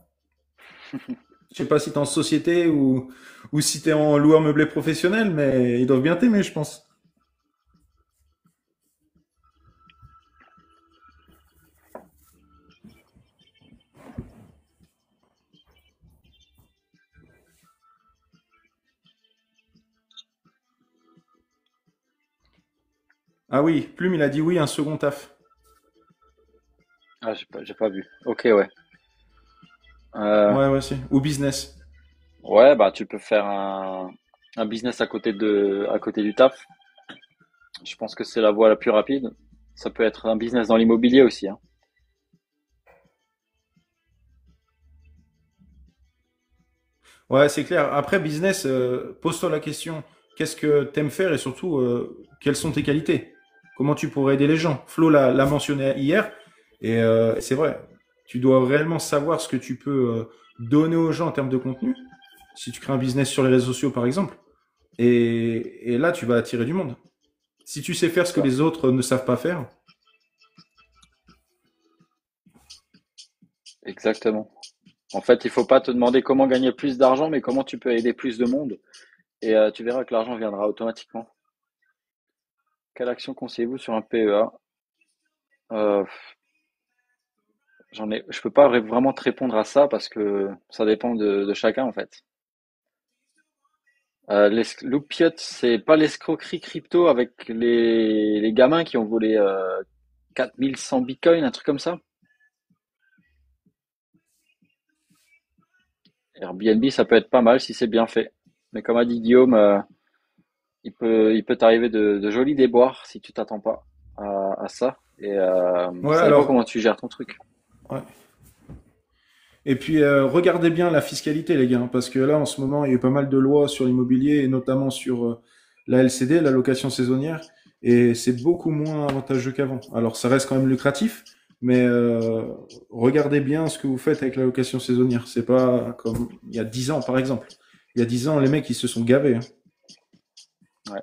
Je sais pas si t'es en société ou si t'es en loueur meublé professionnel, mais ils doivent bien t'aimer, je pense. Ah oui, Plume, il a dit oui, un second taf. Ah, j'ai pas vu. Ok, ouais. Euh, Ouais, ouais, c'est. Ou business. ouais, bah tu peux faire un business à côté du taf. Je pense que c'est la voie la plus rapide. Ça peut être un business dans l'immobilier aussi, hein. Ouais, c'est clair. Après, business, pose-toi la question, qu'est-ce que t'aimes faire et surtout, quelles sont tes qualités? comment tu pourrais aider les gens. Flo l'a mentionné hier, et c'est vrai. Tu dois réellement savoir ce que tu peux donner aux gens en termes de contenu. Si tu crées un business sur les réseaux sociaux, par exemple, et là, tu vas attirer du monde. Si tu sais faire ce que Ça. les autres ne savent pas faire, Exactement. En fait, il faut pas te demander comment gagner plus d'argent, mais comment tu peux aider plus de monde. Et tu verras que l'argent viendra automatiquement. Quelle action conseillez-vous sur un PEA? Euh, je peux pas vraiment te répondre à ça parce que ça dépend de chacun en fait. L'opiate, c'est pas l'escroquerie crypto avec les gamins qui ont volé 4100 bitcoins, un truc comme ça? Airbnb, ça peut être pas mal si c'est bien fait. Mais comme a dit Guillaume, il peut t'arriver de jolis déboires si tu t'attends pas à ça. Et ouais, ça dépend alors, comment tu gères ton truc. ouais. Et puis, regardez bien la fiscalité, les gars, hein, parce que là, en ce moment, il y a eu pas mal de lois sur l'immobilier, et notamment sur la LCD, la location saisonnière, et c'est beaucoup moins avantageux qu'avant. Alors, ça reste quand même lucratif, mais regardez bien ce que vous faites avec la location saisonnière. C'est pas comme il y a 10 ans, par exemple. Il y a 10 ans, les mecs, ils se sont gavés, hein. Ouais.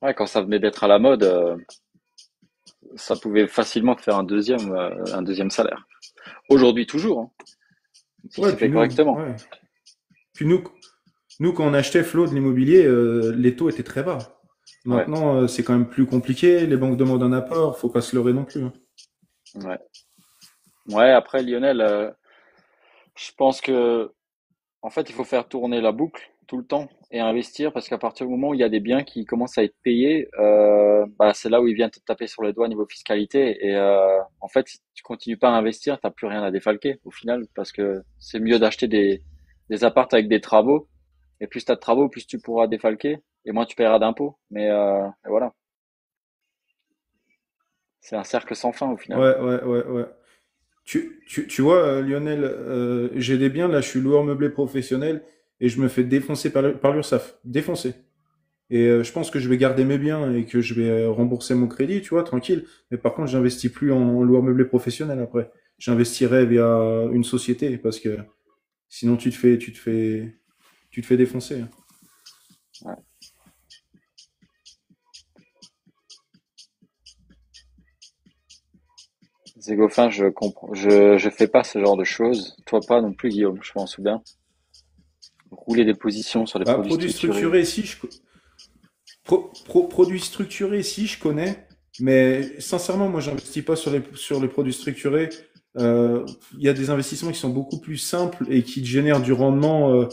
Ouais, quand ça venait d'être à la mode, ça pouvait facilement te faire un deuxième salaire. Aujourd'hui toujours, hein, si Ouais, c'est puis fait nous, correctement. ouais. Puis nous, quand on achetait Flo de l'immobilier, les taux étaient très bas. Ouais, Maintenant, c'est quand même plus compliqué. Les banques demandent un apport. Faut pas se leurrer non plus, hein. ouais. Ouais, après Lionel, je pense que en fait, il faut faire tourner la boucle tout le temps et investir parce qu'à partir du moment où il y a des biens qui commencent à être payés, bah, c'est là où il vient te taper sur le doigt niveau fiscalité. Et en fait, si tu continues pas à investir, t'as plus rien à défalquer au final parce que c'est mieux d'acheter des apparts avec des travaux. Et plus tu as de travaux, plus tu pourras défalquer et moins tu paieras d'impôts. Mais et voilà, c'est un cercle sans fin au final. Ouais, ouais, ouais, ouais. Tu vois, Lionel, j'ai des biens, là, je suis loueur meublé professionnel et je me fais défoncer par l'URSSAF. Défoncer. Et je pense que je vais garder mes biens et que je vais rembourser mon crédit, tu vois, tranquille. Mais par contre, j'investis plus en loueur meublé professionnel après. J'investirai via une société parce que sinon tu te fais défoncer, hein. Ouais. Zégophin, je comprends. Je fais pas ce genre de choses. Toi pas non plus, Guillaume, je m'en souviens. Rouler des positions sur des Bah, produits produits structurés. structurés, si, produits structurés, si, je connais. Mais sincèrement, moi, j'investis pas sur les produits structurés. Euh, Il y a des investissements qui sont beaucoup plus simples et qui te génèrent du rendement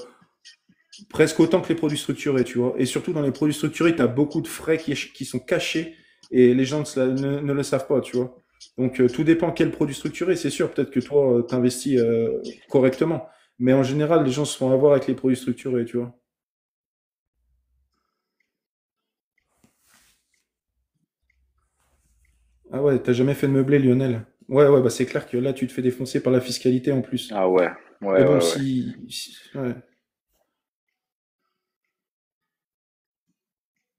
presque autant que les produits structurés, tu vois. Et surtout, dans les produits structurés, tu as beaucoup de frais qui sont cachés et les gens ne le savent pas, tu vois. Donc, tout dépend quel produit structuré, c'est sûr. Peut-être que toi, t'investis correctement. Mais en général, les gens se font avoir avec les produits structurés, tu vois. Ah ouais, t'as jamais fait de meublé, Lionel. Ouais, ouais, bah c'est clair que là, tu te fais défoncer par la fiscalité en plus. Ah ouais, ouais, Mais bon, ouais, ouais. ouais.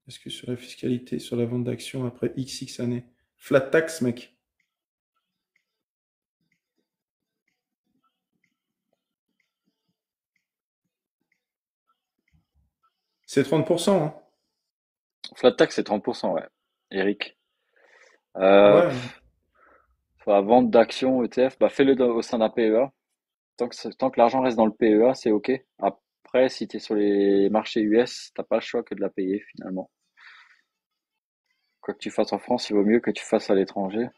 Est-ce que sur la fiscalité, sur la vente d'actions après XX années? Flat tax, mec. C'est 30%, hein. Flat tax, c'est 30%, ouais. Eric. Euh, Ouais. Sur la vente d'actions ETF, bah fais-le au sein d'un PEA. Tant que l'argent reste dans le PEA, c'est OK. Après, si tu es sur les marchés US, t'as pas le choix que de la payer finalement. Quoi que tu fasses en France, il vaut mieux que tu fasses à l'étranger.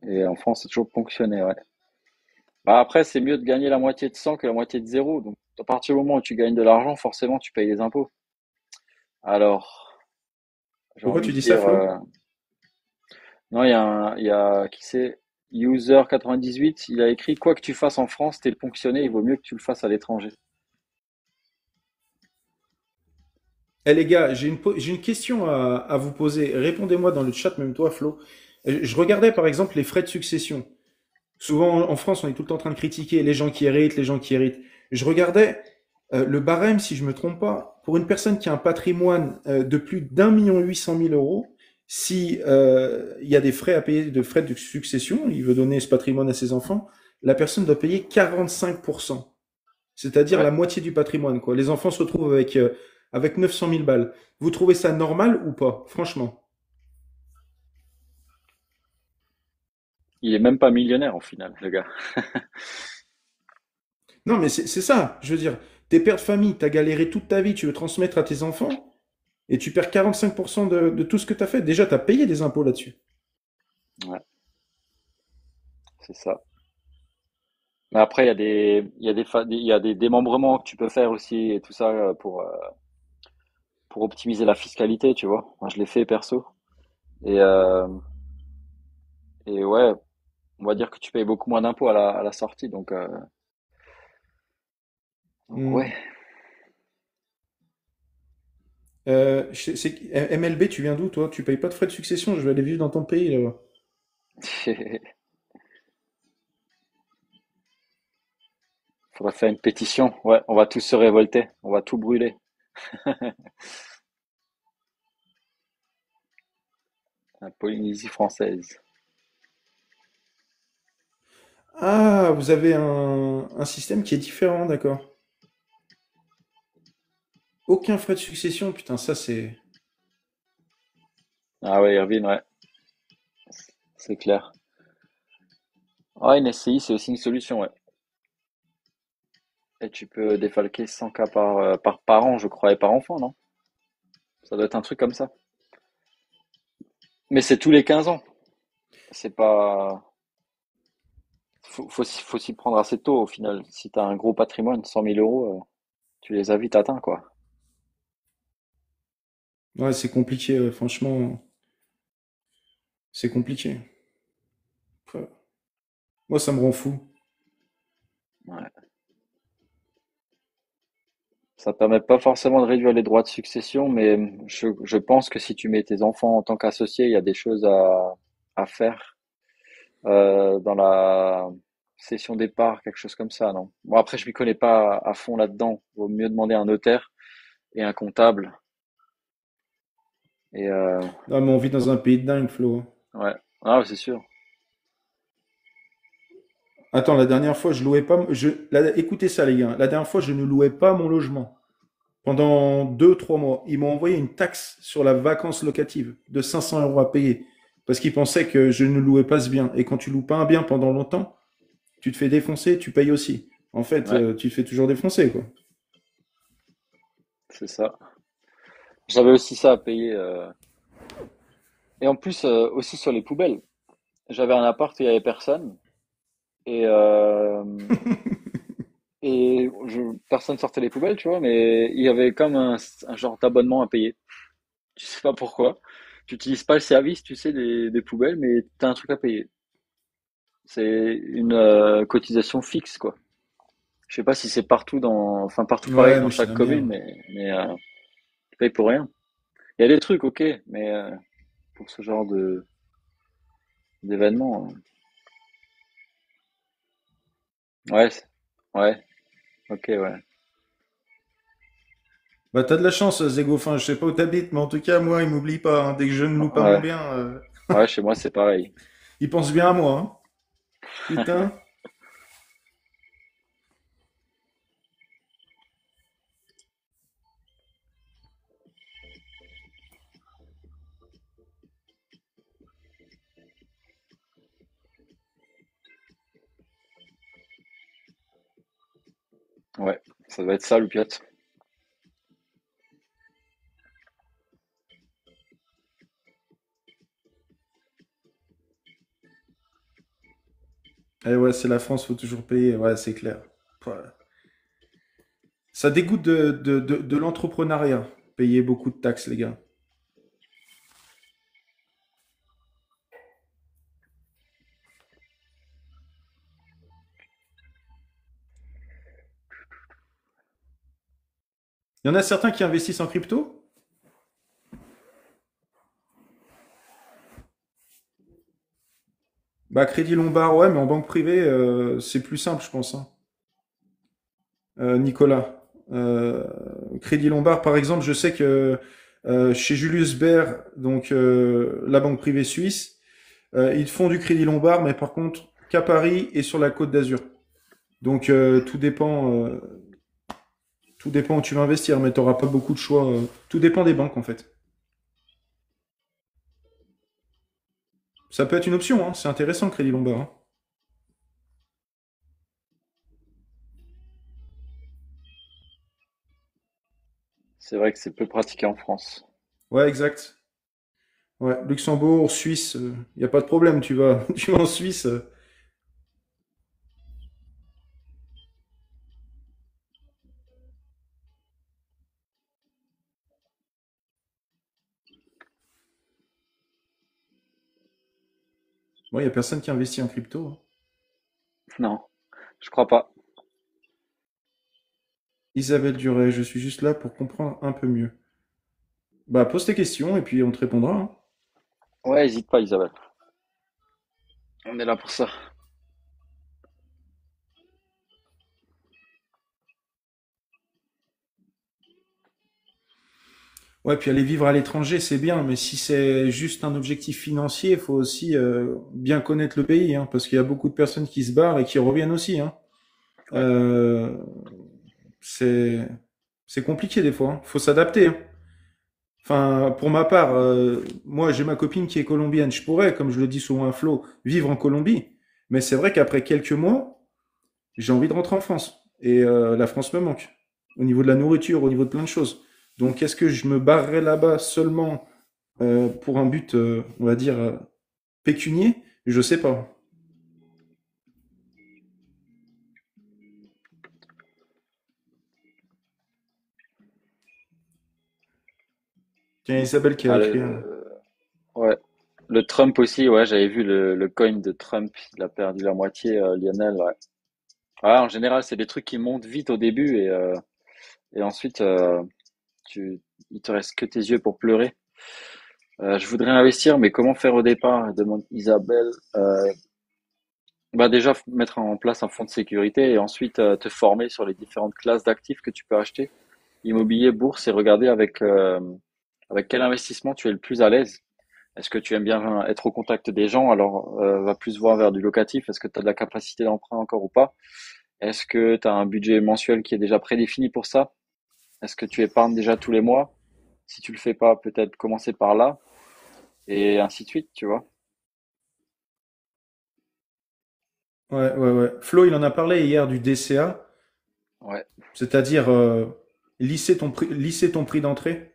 Et en France, c'est toujours ponctionné, ouais. Bah après, c'est mieux de gagner la moitié de 100 que la moitié de zéro. Donc, à partir du moment où tu gagnes de l'argent, forcément, tu payes les impôts. Alors, j'ai Pourquoi envie tu de dis ça, dire, Flo? non, qui c'est, User98, il a écrit, quoi que tu fasses en France, t'es ponctionné, il vaut mieux que tu le fasses à l'étranger. Eh les gars, j'ai une question à vous poser. Répondez-moi dans le chat, même toi, Flo. Je regardais par exemple les frais de succession. Souvent en France, on est tout le temps en train de critiquer les gens qui héritent, les gens qui héritent. Je regardais le barème, si je me trompe pas, pour une personne qui a un patrimoine de plus d'1,8 million d'euros, Si il y a des frais à payer, de frais de succession, il veut donner ce patrimoine à ses enfants, la personne doit payer 45%. C'est-à-dire la Ouais. moitié du patrimoine, quoi. Les enfants se retrouvent avec 900 000 balles. Vous trouvez ça normal ou pas, franchement? Il est même pas millionnaire en final, le gars. Non, mais c'est ça. Je veux dire, t'es père de famille, t'as galéré toute ta vie, tu veux transmettre à tes enfants, et tu perds 45% de tout ce que t'as fait. Déjà, t'as payé des impôts là-dessus. Ouais, c'est ça. Mais après, il y a des démembrements que tu peux faire aussi et tout ça pour optimiser la fiscalité, tu vois. Moi, je l'ai fait perso. Et, euh, et ouais, on va dire que tu payes beaucoup moins d'impôts à la sortie. Donc Hmm. ouais. MLB, tu viens d'où, toi? Tu payes pas de frais de succession, je vais aller vivre dans ton pays, là. Faudrait faire une pétition. Ouais, on va tous se révolter. On va tout brûler. La Polynésie française. Ah, vous avez un système qui est différent, d'accord. Aucun frais de succession, putain, ça c'est... Ah ouais, Irvine, ouais, c'est clair. Ah, une SCI, c'est aussi une solution, ouais. Et tu peux défalquer 100 cas par parent, je crois, et par enfant, non? Ça doit être un truc comme ça. Mais c'est tous les 15 ans. C'est pas. Faut s'y prendre assez tôt au final. Si t'as un gros patrimoine, 100 000 euros, tu les as vite atteints, quoi. Ouais, c'est compliqué, ouais, franchement, c'est compliqué. Ouais. Moi, ça me rend fou. Ouais. Ça permet pas forcément de réduire les droits de succession, mais je pense que si tu mets tes enfants en tant qu'associés, il y a des choses à faire dans la cession des parts, quelque chose comme ça, non? Bon, après, je m'y connais pas à fond là-dedans. Vaut mieux demander à un notaire et un comptable. Et Non, mais on vit dans un pays de dingue, Flo. ouais, ah, c'est sûr. Attends, la dernière fois, je louais pas... écoutez ça, les gars. La dernière fois, je ne louais pas mon logement. Pendant 2, 3 mois, ils m'ont envoyé une taxe sur la vacance locative de 500 euros à payer. Parce qu'ils pensaient que je ne louais pas ce bien. Et quand tu loues pas un bien pendant longtemps, tu te fais défoncer, tu payes aussi. En fait, Ouais, tu te fais toujours défoncer, quoi. c'est ça. J'avais aussi ça à payer. Et en plus, aussi sur les poubelles. J'avais un appart où il y avait personne. Et, euh, personne sortait les poubelles, tu vois, mais il y avait comme un genre d'abonnement à payer. Tu sais pas pourquoi. Tu n'utilises pas le service, tu sais, des poubelles, mais tu as un truc à payer. C'est une cotisation fixe, quoi. Je sais pas si c'est enfin partout pareil Ouais, dans mais c'est chaque la commune, merde. mais tu payes pour rien. Il y a des trucs, ok, mais pour ce genre de d'événements, ouais, ouais, ok, ouais, Bah, t'as de la chance, Zégo. Enfin, je sais pas où t'habites, mais en tout cas, moi, il m'oublie pas, hein. Dès que je ne loue pas mon ouais, bien, ouais, chez moi c'est pareil. il pense bien à moi, hein. Putain. Ouais, ça doit être ça le piot. Eh ouais, c'est la France, faut toujours payer. Ouais, c'est clair. Voilà. Ça dégoûte de l'entrepreneuriat. Payer beaucoup de taxes, les gars. Il y en a certains qui investissent en crypto? Bah, Crédit Lombard, ouais, mais en banque privée, c'est plus simple, je pense, hein. Nicolas. Crédit Lombard, par exemple, je sais que Chez Julius Baer, donc la banque privée suisse, ils font du crédit lombard, mais par contre qu'à Paris et sur la Côte d'Azur. Donc tout dépend où tu vas investir, mais tu n'auras pas beaucoup de choix. Tout dépend des banques en fait. Ça peut être une option, hein. C'est intéressant le crédit lombard, hein. C'est vrai que c'est peu pratiqué en France. Ouais, exact. Ouais, Luxembourg, Suisse, il n'y a pas de problème. Tu vas en Suisse. Ouais, il n'y a personne qui investit en crypto, hein. Non, je crois pas. Isabelle Duret, je suis juste là pour comprendre un peu mieux. Bah, pose tes questions et puis on te répondra, hein. Ouais, hésite pas, Isabelle. On est là pour ça. Ouais, puis aller vivre à l'étranger, c'est bien, mais si c'est juste un objectif financier, il faut aussi bien connaître le pays, hein, parce qu'il y a beaucoup de personnes qui se barrent et qui reviennent aussi, hein. Ouais. Euh, c'est c'est compliqué des fois, hein. Faut s'adapter, hein. Enfin, pour ma part, moi j'ai ma copine qui est colombienne. Je pourrais, comme je le dis souvent à Flo, vivre en Colombie. Mais c'est vrai qu'après quelques mois, j'ai envie de rentrer en France. Et la France me manque. Au niveau de la nourriture, au niveau de plein de choses. Donc est-ce que je me barrerai là-bas seulement pour un but, on va dire, pécunier? Je sais pas. Tiens, Isabelle qui a Ah, écrit un... ouais. Le Trump aussi, ouais, j'avais vu le coin de Trump, il a perdu la moitié, Lionel, ouais. Ouais, en général, c'est des trucs qui montent vite au début et ensuite, il te reste que tes yeux pour pleurer. Je voudrais investir, mais comment faire au départ? Demande Isabelle. Bah déjà, mettre en place un fonds de sécurité et ensuite te former sur les différentes classes d'actifs que tu peux acheter. Immobilier, bourse et regarder avec quel investissement tu es le plus à l'aise. Est-ce que tu aimes bien être au contact des gens? Alors, va plus voir vers du locatif. Est-ce que tu as de la capacité d'emprunt encore ou pas? Est-ce que tu as un budget mensuel qui est déjà prédéfini pour ça? Est-ce que tu épargnes déjà tous les mois? Si tu le fais pas, peut-être commencer par là et ainsi de suite, tu vois. Ouais, ouais, ouais. Flo, il en a parlé hier du DCA, Ouais, c'est-à-dire lisser ton prix d'entrée.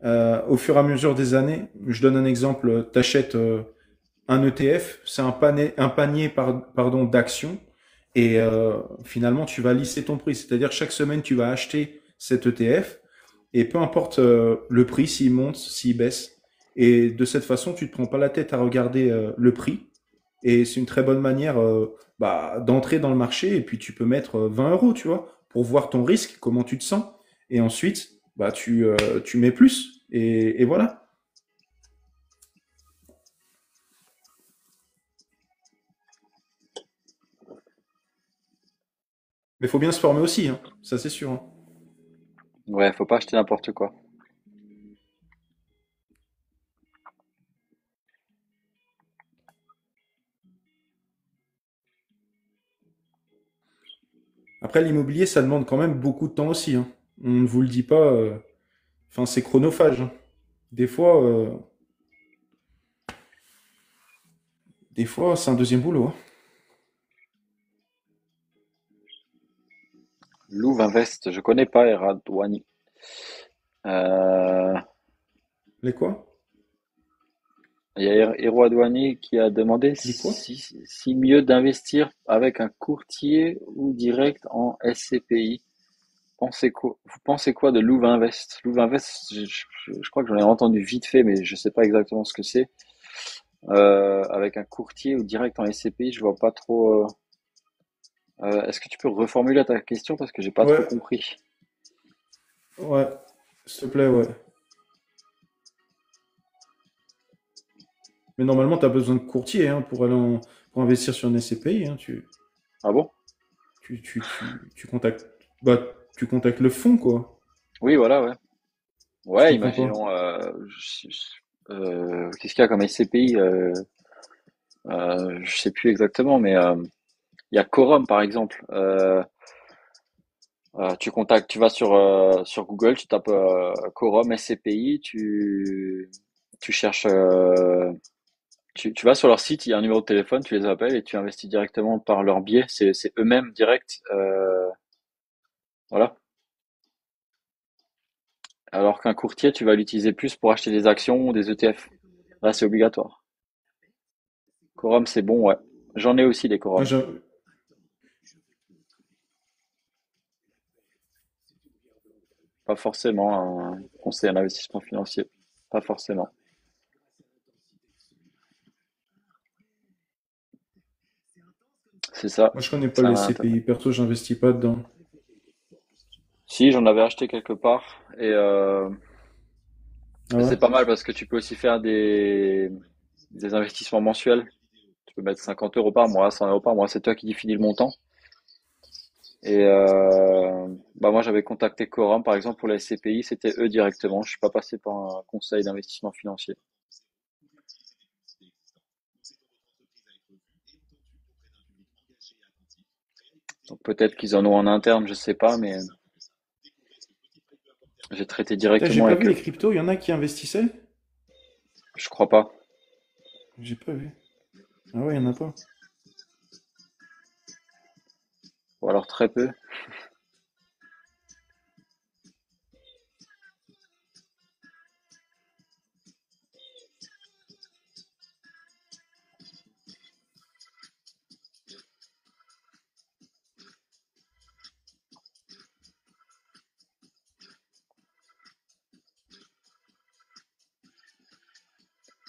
Au fur et à mesure des années, je donne un exemple, tu achètes un ETF, c'est un panier pardon, d'actions, et finalement tu vas lisser ton prix, c'est-à-dire chaque semaine tu vas acheter cet ETF, et peu importe le prix, s'il monte, s'il baisse, et de cette façon tu te prends pas la tête à regarder le prix, et c'est une très bonne manière d'entrer dans le marché, et puis tu peux mettre 20 euros, tu vois, pour voir ton risque, comment tu te sens, et ensuite tu mets plus, et voilà. Mais il faut bien se former aussi, hein, ça c'est sûr, hein. ouais, faut pas acheter n'importe quoi. Après, l'immobilier, ça demande quand même beaucoup de temps aussi, hein. On ne vous le dit pas, enfin, c'est chronophage, hein. Des fois, euh, des fois, c'est un deuxième boulot, hein. Louvre Invest, je connais pas Eradouani. Euh, Les quoi? il y a Hero Adouani qui a demandé Les quoi? si mieux d'investir avec un courtier ou direct en SCPI. Vous pensez quoi de Louvre Invest? Louvre Invest, je crois que j'en ai entendu vite fait, mais je sais pas exactement ce que c'est. Avec un courtier ou direct en SCPI, je vois pas trop. Est-ce que tu peux reformuler ta question parce que j'ai pas trop Ouais, compris? ouais, s'il te plaît, ouais. Mais normalement, tu as besoin de courtier, hein, pour investir sur une SCPI, hein. Ah bon? Tu contactes, tu contactes le fonds, quoi. Oui, voilà, ouais. Je Ouais, comprends pas. imaginons, qu'est-ce qu'il y a comme SCPI? Je sais plus exactement, mais il y a Quorum par exemple. Tu vas sur Google, tu tapes Quorum SCPI, tu cherches, tu vas sur leur site, il y a un numéro de téléphone, tu les appelles et tu investis directement par leur biais. C'est eux-mêmes direct. Voilà. Alors qu'un courtier, tu vas l'utiliser plus pour acheter des actions ou des ETF. Là, c'est obligatoire. Quorum, c'est bon, ouais. J'en ai aussi des Ah, quorums. Pas forcément un conseil en investissement financier. Pas forcément. C'est ça. moi, je connais pas Ça a les un intérêt. CPI. Perso, j'investis pas dedans. Si, j'en avais acheté quelque part et Ah ouais? c'est pas mal parce que tu peux aussi faire des investissements mensuels. Tu peux mettre 50 euros par mois, 100 euros par mois. C'est toi qui définis le montant. Et bah moi, j'avais contacté Quorum, par exemple, pour la SCPI. C'était eux directement. Je suis pas passé par un conseil d'investissement financier. Donc peut-être qu'ils en ont en interne, je sais pas, mais j'ai traité Putain, j'ai directement pas vu avec les eux. cryptos. Il y en a qui investissaient? Je crois pas. J'ai pas vu. Ah ouais, il y en a pas. Ou alors très peu.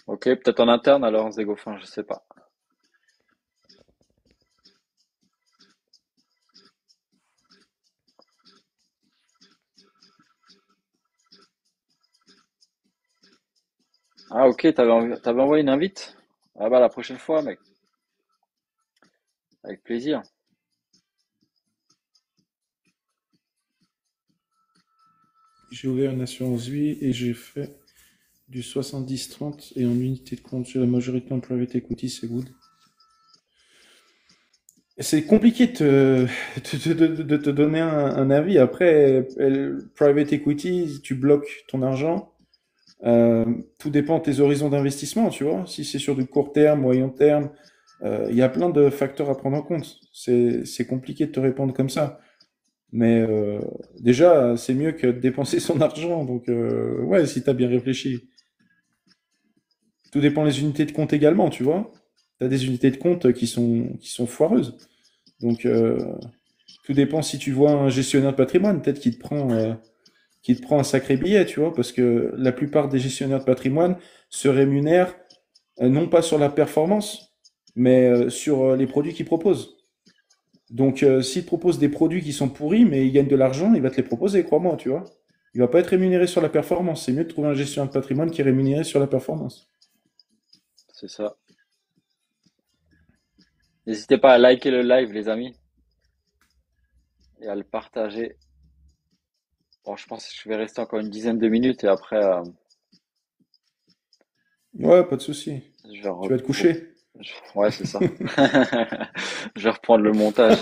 Ok, peut-être en interne alors, Zégophin, je sais pas. Ah ok, t'avais envoyé une invite? Ah bah la prochaine fois, mec. Avec plaisir. J'ai ouvert une assurance vie et j'ai fait du 70-30 et en unité de compte sur la majorité en private equity, c'est good. C'est compliqué de te donner un avis. Après, private equity, tu bloques ton argent. Euh, Tout dépend de tes horizons d'investissement, tu vois. Si c'est sur du court terme, moyen terme, il y a plein de facteurs à prendre en compte. C'est compliqué de te répondre comme ça. Mais déjà, c'est mieux que de dépenser son argent. Donc, ouais, si tu as bien réfléchi. Tout dépend des unités de compte également, tu vois. Tu as des unités de compte qui sont foireuses. Donc, tout dépend si tu vois un gestionnaire de patrimoine, peut-être qu'il te prend un sacré billet, tu vois, parce que la plupart des gestionnaires de patrimoine se rémunèrent non pas sur la performance, mais sur les produits qu'ils proposent. Donc, s'il te propose des produits qui sont pourris, mais il gagne de l'argent, il va te les proposer, crois-moi, tu vois. Il va pas être rémunéré sur la performance. C'est mieux de trouver un gestionnaire de patrimoine qui est rémunéré sur la performance. C'est ça. N'hésitez pas à liker le live, les amis, et à le partager. Bon, je pense que je vais rester encore une dizaine de minutes et après, Ouais, pas de souci. je vais Tu vas te coucher. ouais, c'est ça. Je vais reprendre le montage.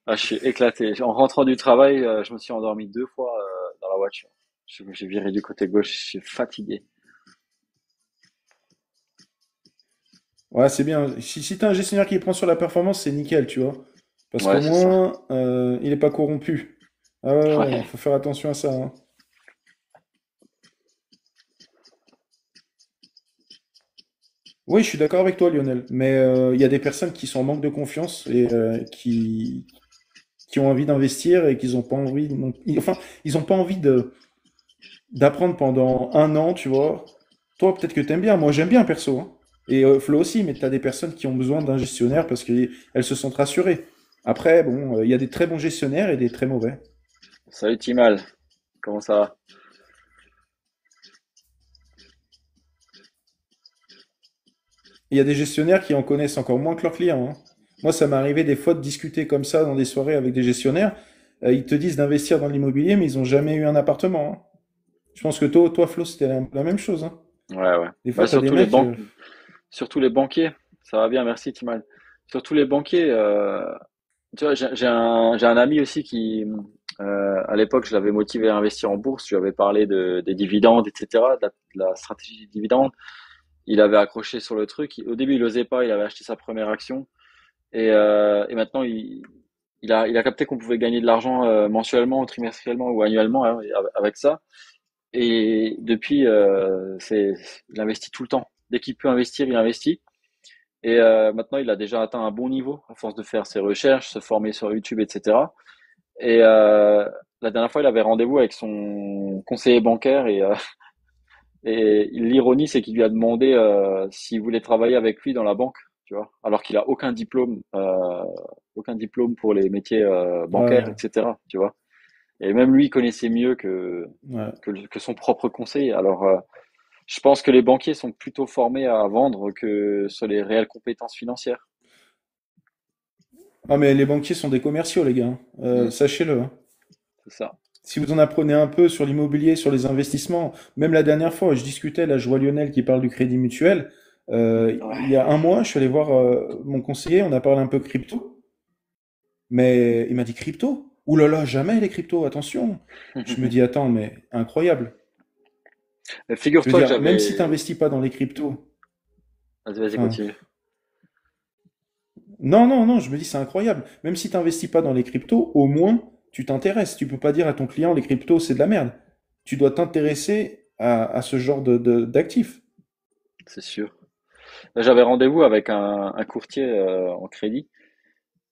Ah, je suis éclaté. En rentrant du travail, je me suis endormi 2 fois dans la voiture. J'ai viré du côté gauche, je suis fatigué. Ouais, c'est bien. Si tu as un gestionnaire qui prend sur la performance, c'est nickel, tu vois. Parce Ouais, qu'au c'est ça. moins, il n'est pas corrompu. Ah ouais, ouais, Ouais, faut faire attention à ça, hein. Oui, je suis d'accord avec toi, Lionel. Mais il y a des personnes qui sont en manque de confiance et qui ont envie d'investir et qui n'ont pas envie, enfin, ils n'ont pas envie d'apprendre pendant un an, tu vois. Toi, peut-être que t'aimes bien. Moi, j'aime bien perso, hein. Et Flo aussi, mais t'as des personnes qui ont besoin d'un gestionnaire parce qu'elles se sentent rassurées. Après, bon, il y a des très bons gestionnaires et des très mauvais. salut Timal, comment ça va? Il y a des gestionnaires qui en connaissent encore moins que leurs clients, hein. Moi, ça m'est arrivé des fois de discuter comme ça dans des soirées avec des gestionnaires. ils te disent d'investir dans l'immobilier, mais ils ont jamais eu un appartement, hein. Je pense que toi, Flo, c'était la même chose, hein. Ouais, ouais. Des Bah, fois, t'as des mecs. surtout les banquiers. Ça va bien, merci Timal. Surtout les banquiers. Tu vois, j'ai un ami aussi qui, à l'époque, je l'avais motivé à investir en bourse. Je lui avais parlé des dividendes, etc., de la stratégie des dividendes. Il avait accroché sur le truc. Au début, il osait pas. Il avait acheté sa première action. Et maintenant, il a capté qu'on pouvait gagner de l'argent mensuellement, ou trimestriellement ou annuellement, hein, avec ça. Et depuis, il investit tout le temps. Dès qu'il peut investir, il investit. Et maintenant, il a déjà atteint un bon niveau à force de faire ses recherches, se former sur YouTube, etc. Et la dernière fois, il avait rendez-vous avec son conseiller bancaire et l'ironie, c'est qu'il lui a demandé s'il voulait travailler avec lui dans la banque, tu vois, alors qu'il a aucun diplôme pour les métiers bancaires, Ouais, etc. Tu vois. Et même lui connaissait mieux ouais. que son propre conseiller. Alors, je pense que les banquiers sont plutôt formés à vendre que sur les réelles compétences financières. Ah, mais les banquiers sont des commerciaux, les gars, hein. Mm, Sachez-le, hein. c'est ça. Si vous en apprenez un peu sur l'immobilier, sur les investissements, même la dernière fois, je discutais, là, je vois Lionel qui parle du crédit mutuel. Il y Ouais. a un mois, je suis allé voir mon conseiller, on a parlé un peu crypto, mais il m'a dit crypto? Ouh là là, jamais les cryptos, attention. Je me dis, attends, mais incroyable. Mais Je veux figure-toi que dire, même si tu j'avais. n'investis pas dans les cryptos, Vas-y, vas-y, enfin, continue. non, non, non, je me dis, c'est incroyable. Même si tu n'investis pas dans les cryptos, au moins, tu t'intéresses. Tu peux pas dire à ton client, les cryptos, c'est de la merde. Tu dois t'intéresser à ce genre d'actifs. C'est sûr. Là, j'avais rendez-vous avec un courtier en crédit.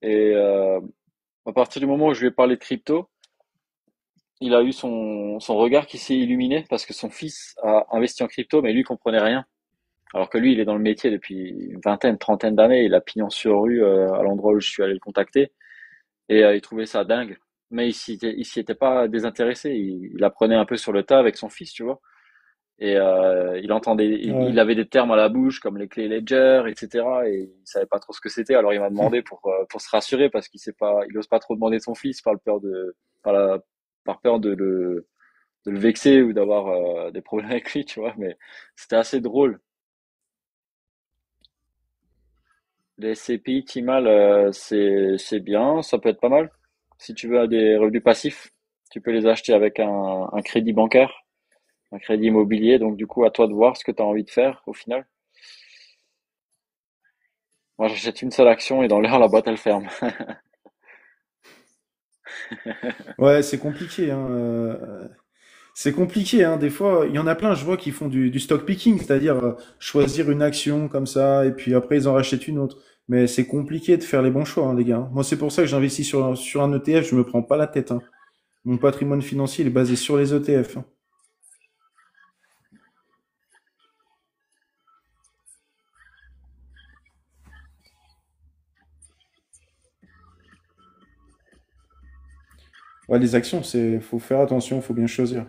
Et à partir du moment où je lui ai parlé de crypto, il a eu son regard qui s'est illuminé parce que son fils a investi en crypto, mais lui comprenait rien. Alors que lui, il est dans le métier depuis une vingtaine, trentaine d'années. Il a pignon sur rue à l'endroit où je suis allé le contacter. Et il trouvait ça dingue. Mais il s'y était pas désintéressé. Il apprenait un peu sur le tas avec son fils, tu vois. Et il Ouais. avait des termes à la bouche comme les clés Ledger, etc. Et il savait pas trop ce que c'était. Alors il m'a demandé pour se rassurer parce il ose pas trop demander de son fils par la, par peur de le vexer ou d'avoir des problèmes avec lui, tu vois. Mais c'était assez drôle. Les SCPI, Timal, c'est bien, ça peut être pas mal. Si tu veux des revenus passifs, tu peux les acheter avec un crédit bancaire, un crédit immobilier. Donc du coup, à toi de voir ce que tu as envie de faire au final. Moi, j'achète une seule action et dans l'heure, la boîte, elle ferme. Ouais, c'est compliqué, hein. C'est compliqué, hein. Des fois, il y en a plein, je vois, qui font du stock picking, c'est-à-dire choisir une action comme ça, et puis après, ils en rachètent une autre. Mais c'est compliqué de faire les bons choix, hein, les gars. Moi, c'est pour ça que j'investis sur un ETF, je me prends pas la tête, hein. Mon patrimoine financier, il est basé sur les ETF, hein. Ouais, les actions, faut faire attention, faut bien choisir.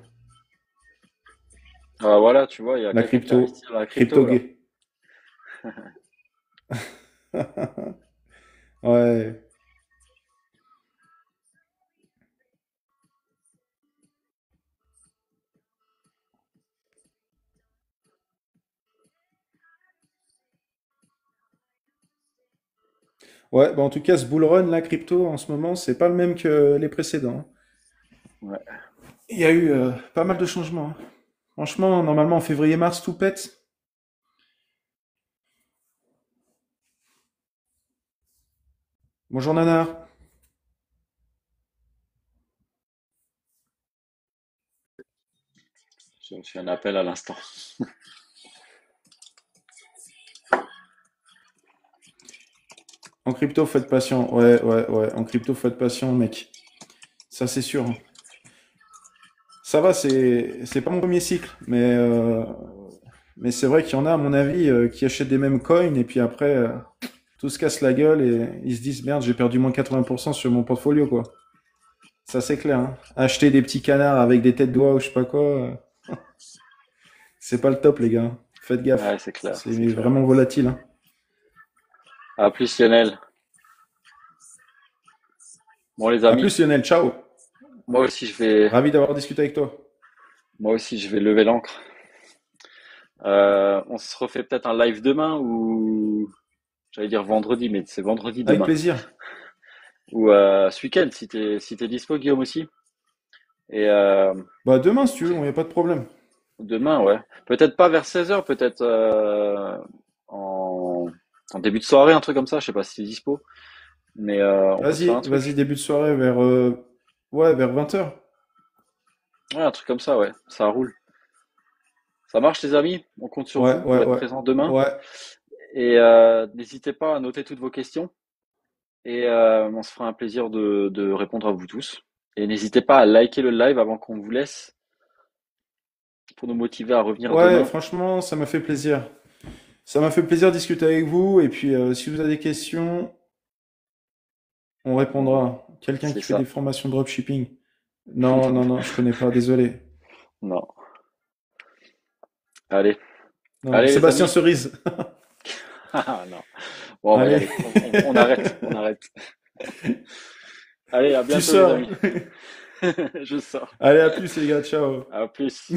Ah, voilà, tu vois, il y a La quelqu'un qui investit crypto, dans la crypto crypto là. gay. Ouais. Ouais, bah en tout cas, ce bull run, la crypto, en ce moment, c'est pas le même que les précédents, hein. Ouais. Il y a eu pas mal de changements, hein. Franchement, normalement, en février-mars, tout pète. Bonjour Nanar. J'ai reçu un appel à l'instant. En crypto, faut être patient. Ouais, ouais, ouais. En crypto, faut être patient, mec. Ça, c'est sûr, hein. Ça va, c'est pas mon premier cycle, mais c'est vrai qu'il y en a, à mon avis, qui achètent des mêmes coins et puis après, tout se casse la gueule et ils se disent merde, j'ai perdu moins 80% sur mon portfolio, quoi. Ça, c'est clair, hein. Acheter des petits canards avec des têtes d'oie ou je sais pas quoi, c'est pas le top, les gars. Faites Ouais, gaffe. c'est clair, C'est c'est clair. vraiment volatile, hein. À plus Lionel. Bon les À amis, plus, Lionel. Ciao. Moi aussi, je vais, Ravi d'avoir discuté avec toi. moi aussi, je vais lever l'ancre. On se refait peut-être un live demain ou j'allais dire vendredi, mais c'est vendredi Avec demain. plaisir. Ou ce week-end si t'es dispo, Guillaume aussi. Et Bah, demain, si tu veux, il n'y a pas de problème. demain, ouais. Peut-être pas vers 16h, peut-être en, en début de soirée, un truc comme ça. Je sais pas si t'es dispo, mais on peut se faire un Vas-y, vas-y, truc. début de soirée vers, ouais, vers 20h. Ouais, un truc comme ça, ouais. Ça roule. Ça marche, les amis? On compte sur Ouais, vous ouais, pour être ouais. présents demain. Ouais, Et n'hésitez pas à noter toutes vos questions. Et on se fera un plaisir de répondre à vous tous. Et n'hésitez pas à liker le live avant qu'on vous laisse pour nous motiver à revenir ouais, demain. franchement, ça m'a fait plaisir. Ça m'a fait plaisir de discuter avec vous. Et puis, si vous avez des questions, on On- répondra. Quelqu'un C'est qui fait des ça. formations dropshipping. Non, non, non, je connais pas, désolé. Non. Allez. Non, Allez, les Sébastien amis. Cerise. Ah non. Bon, on va y Allez, aller. On arrête. On arrête. Allez, à tu bientôt, les sors. amis. Je sors. Allez, à plus les gars, ciao. À plus.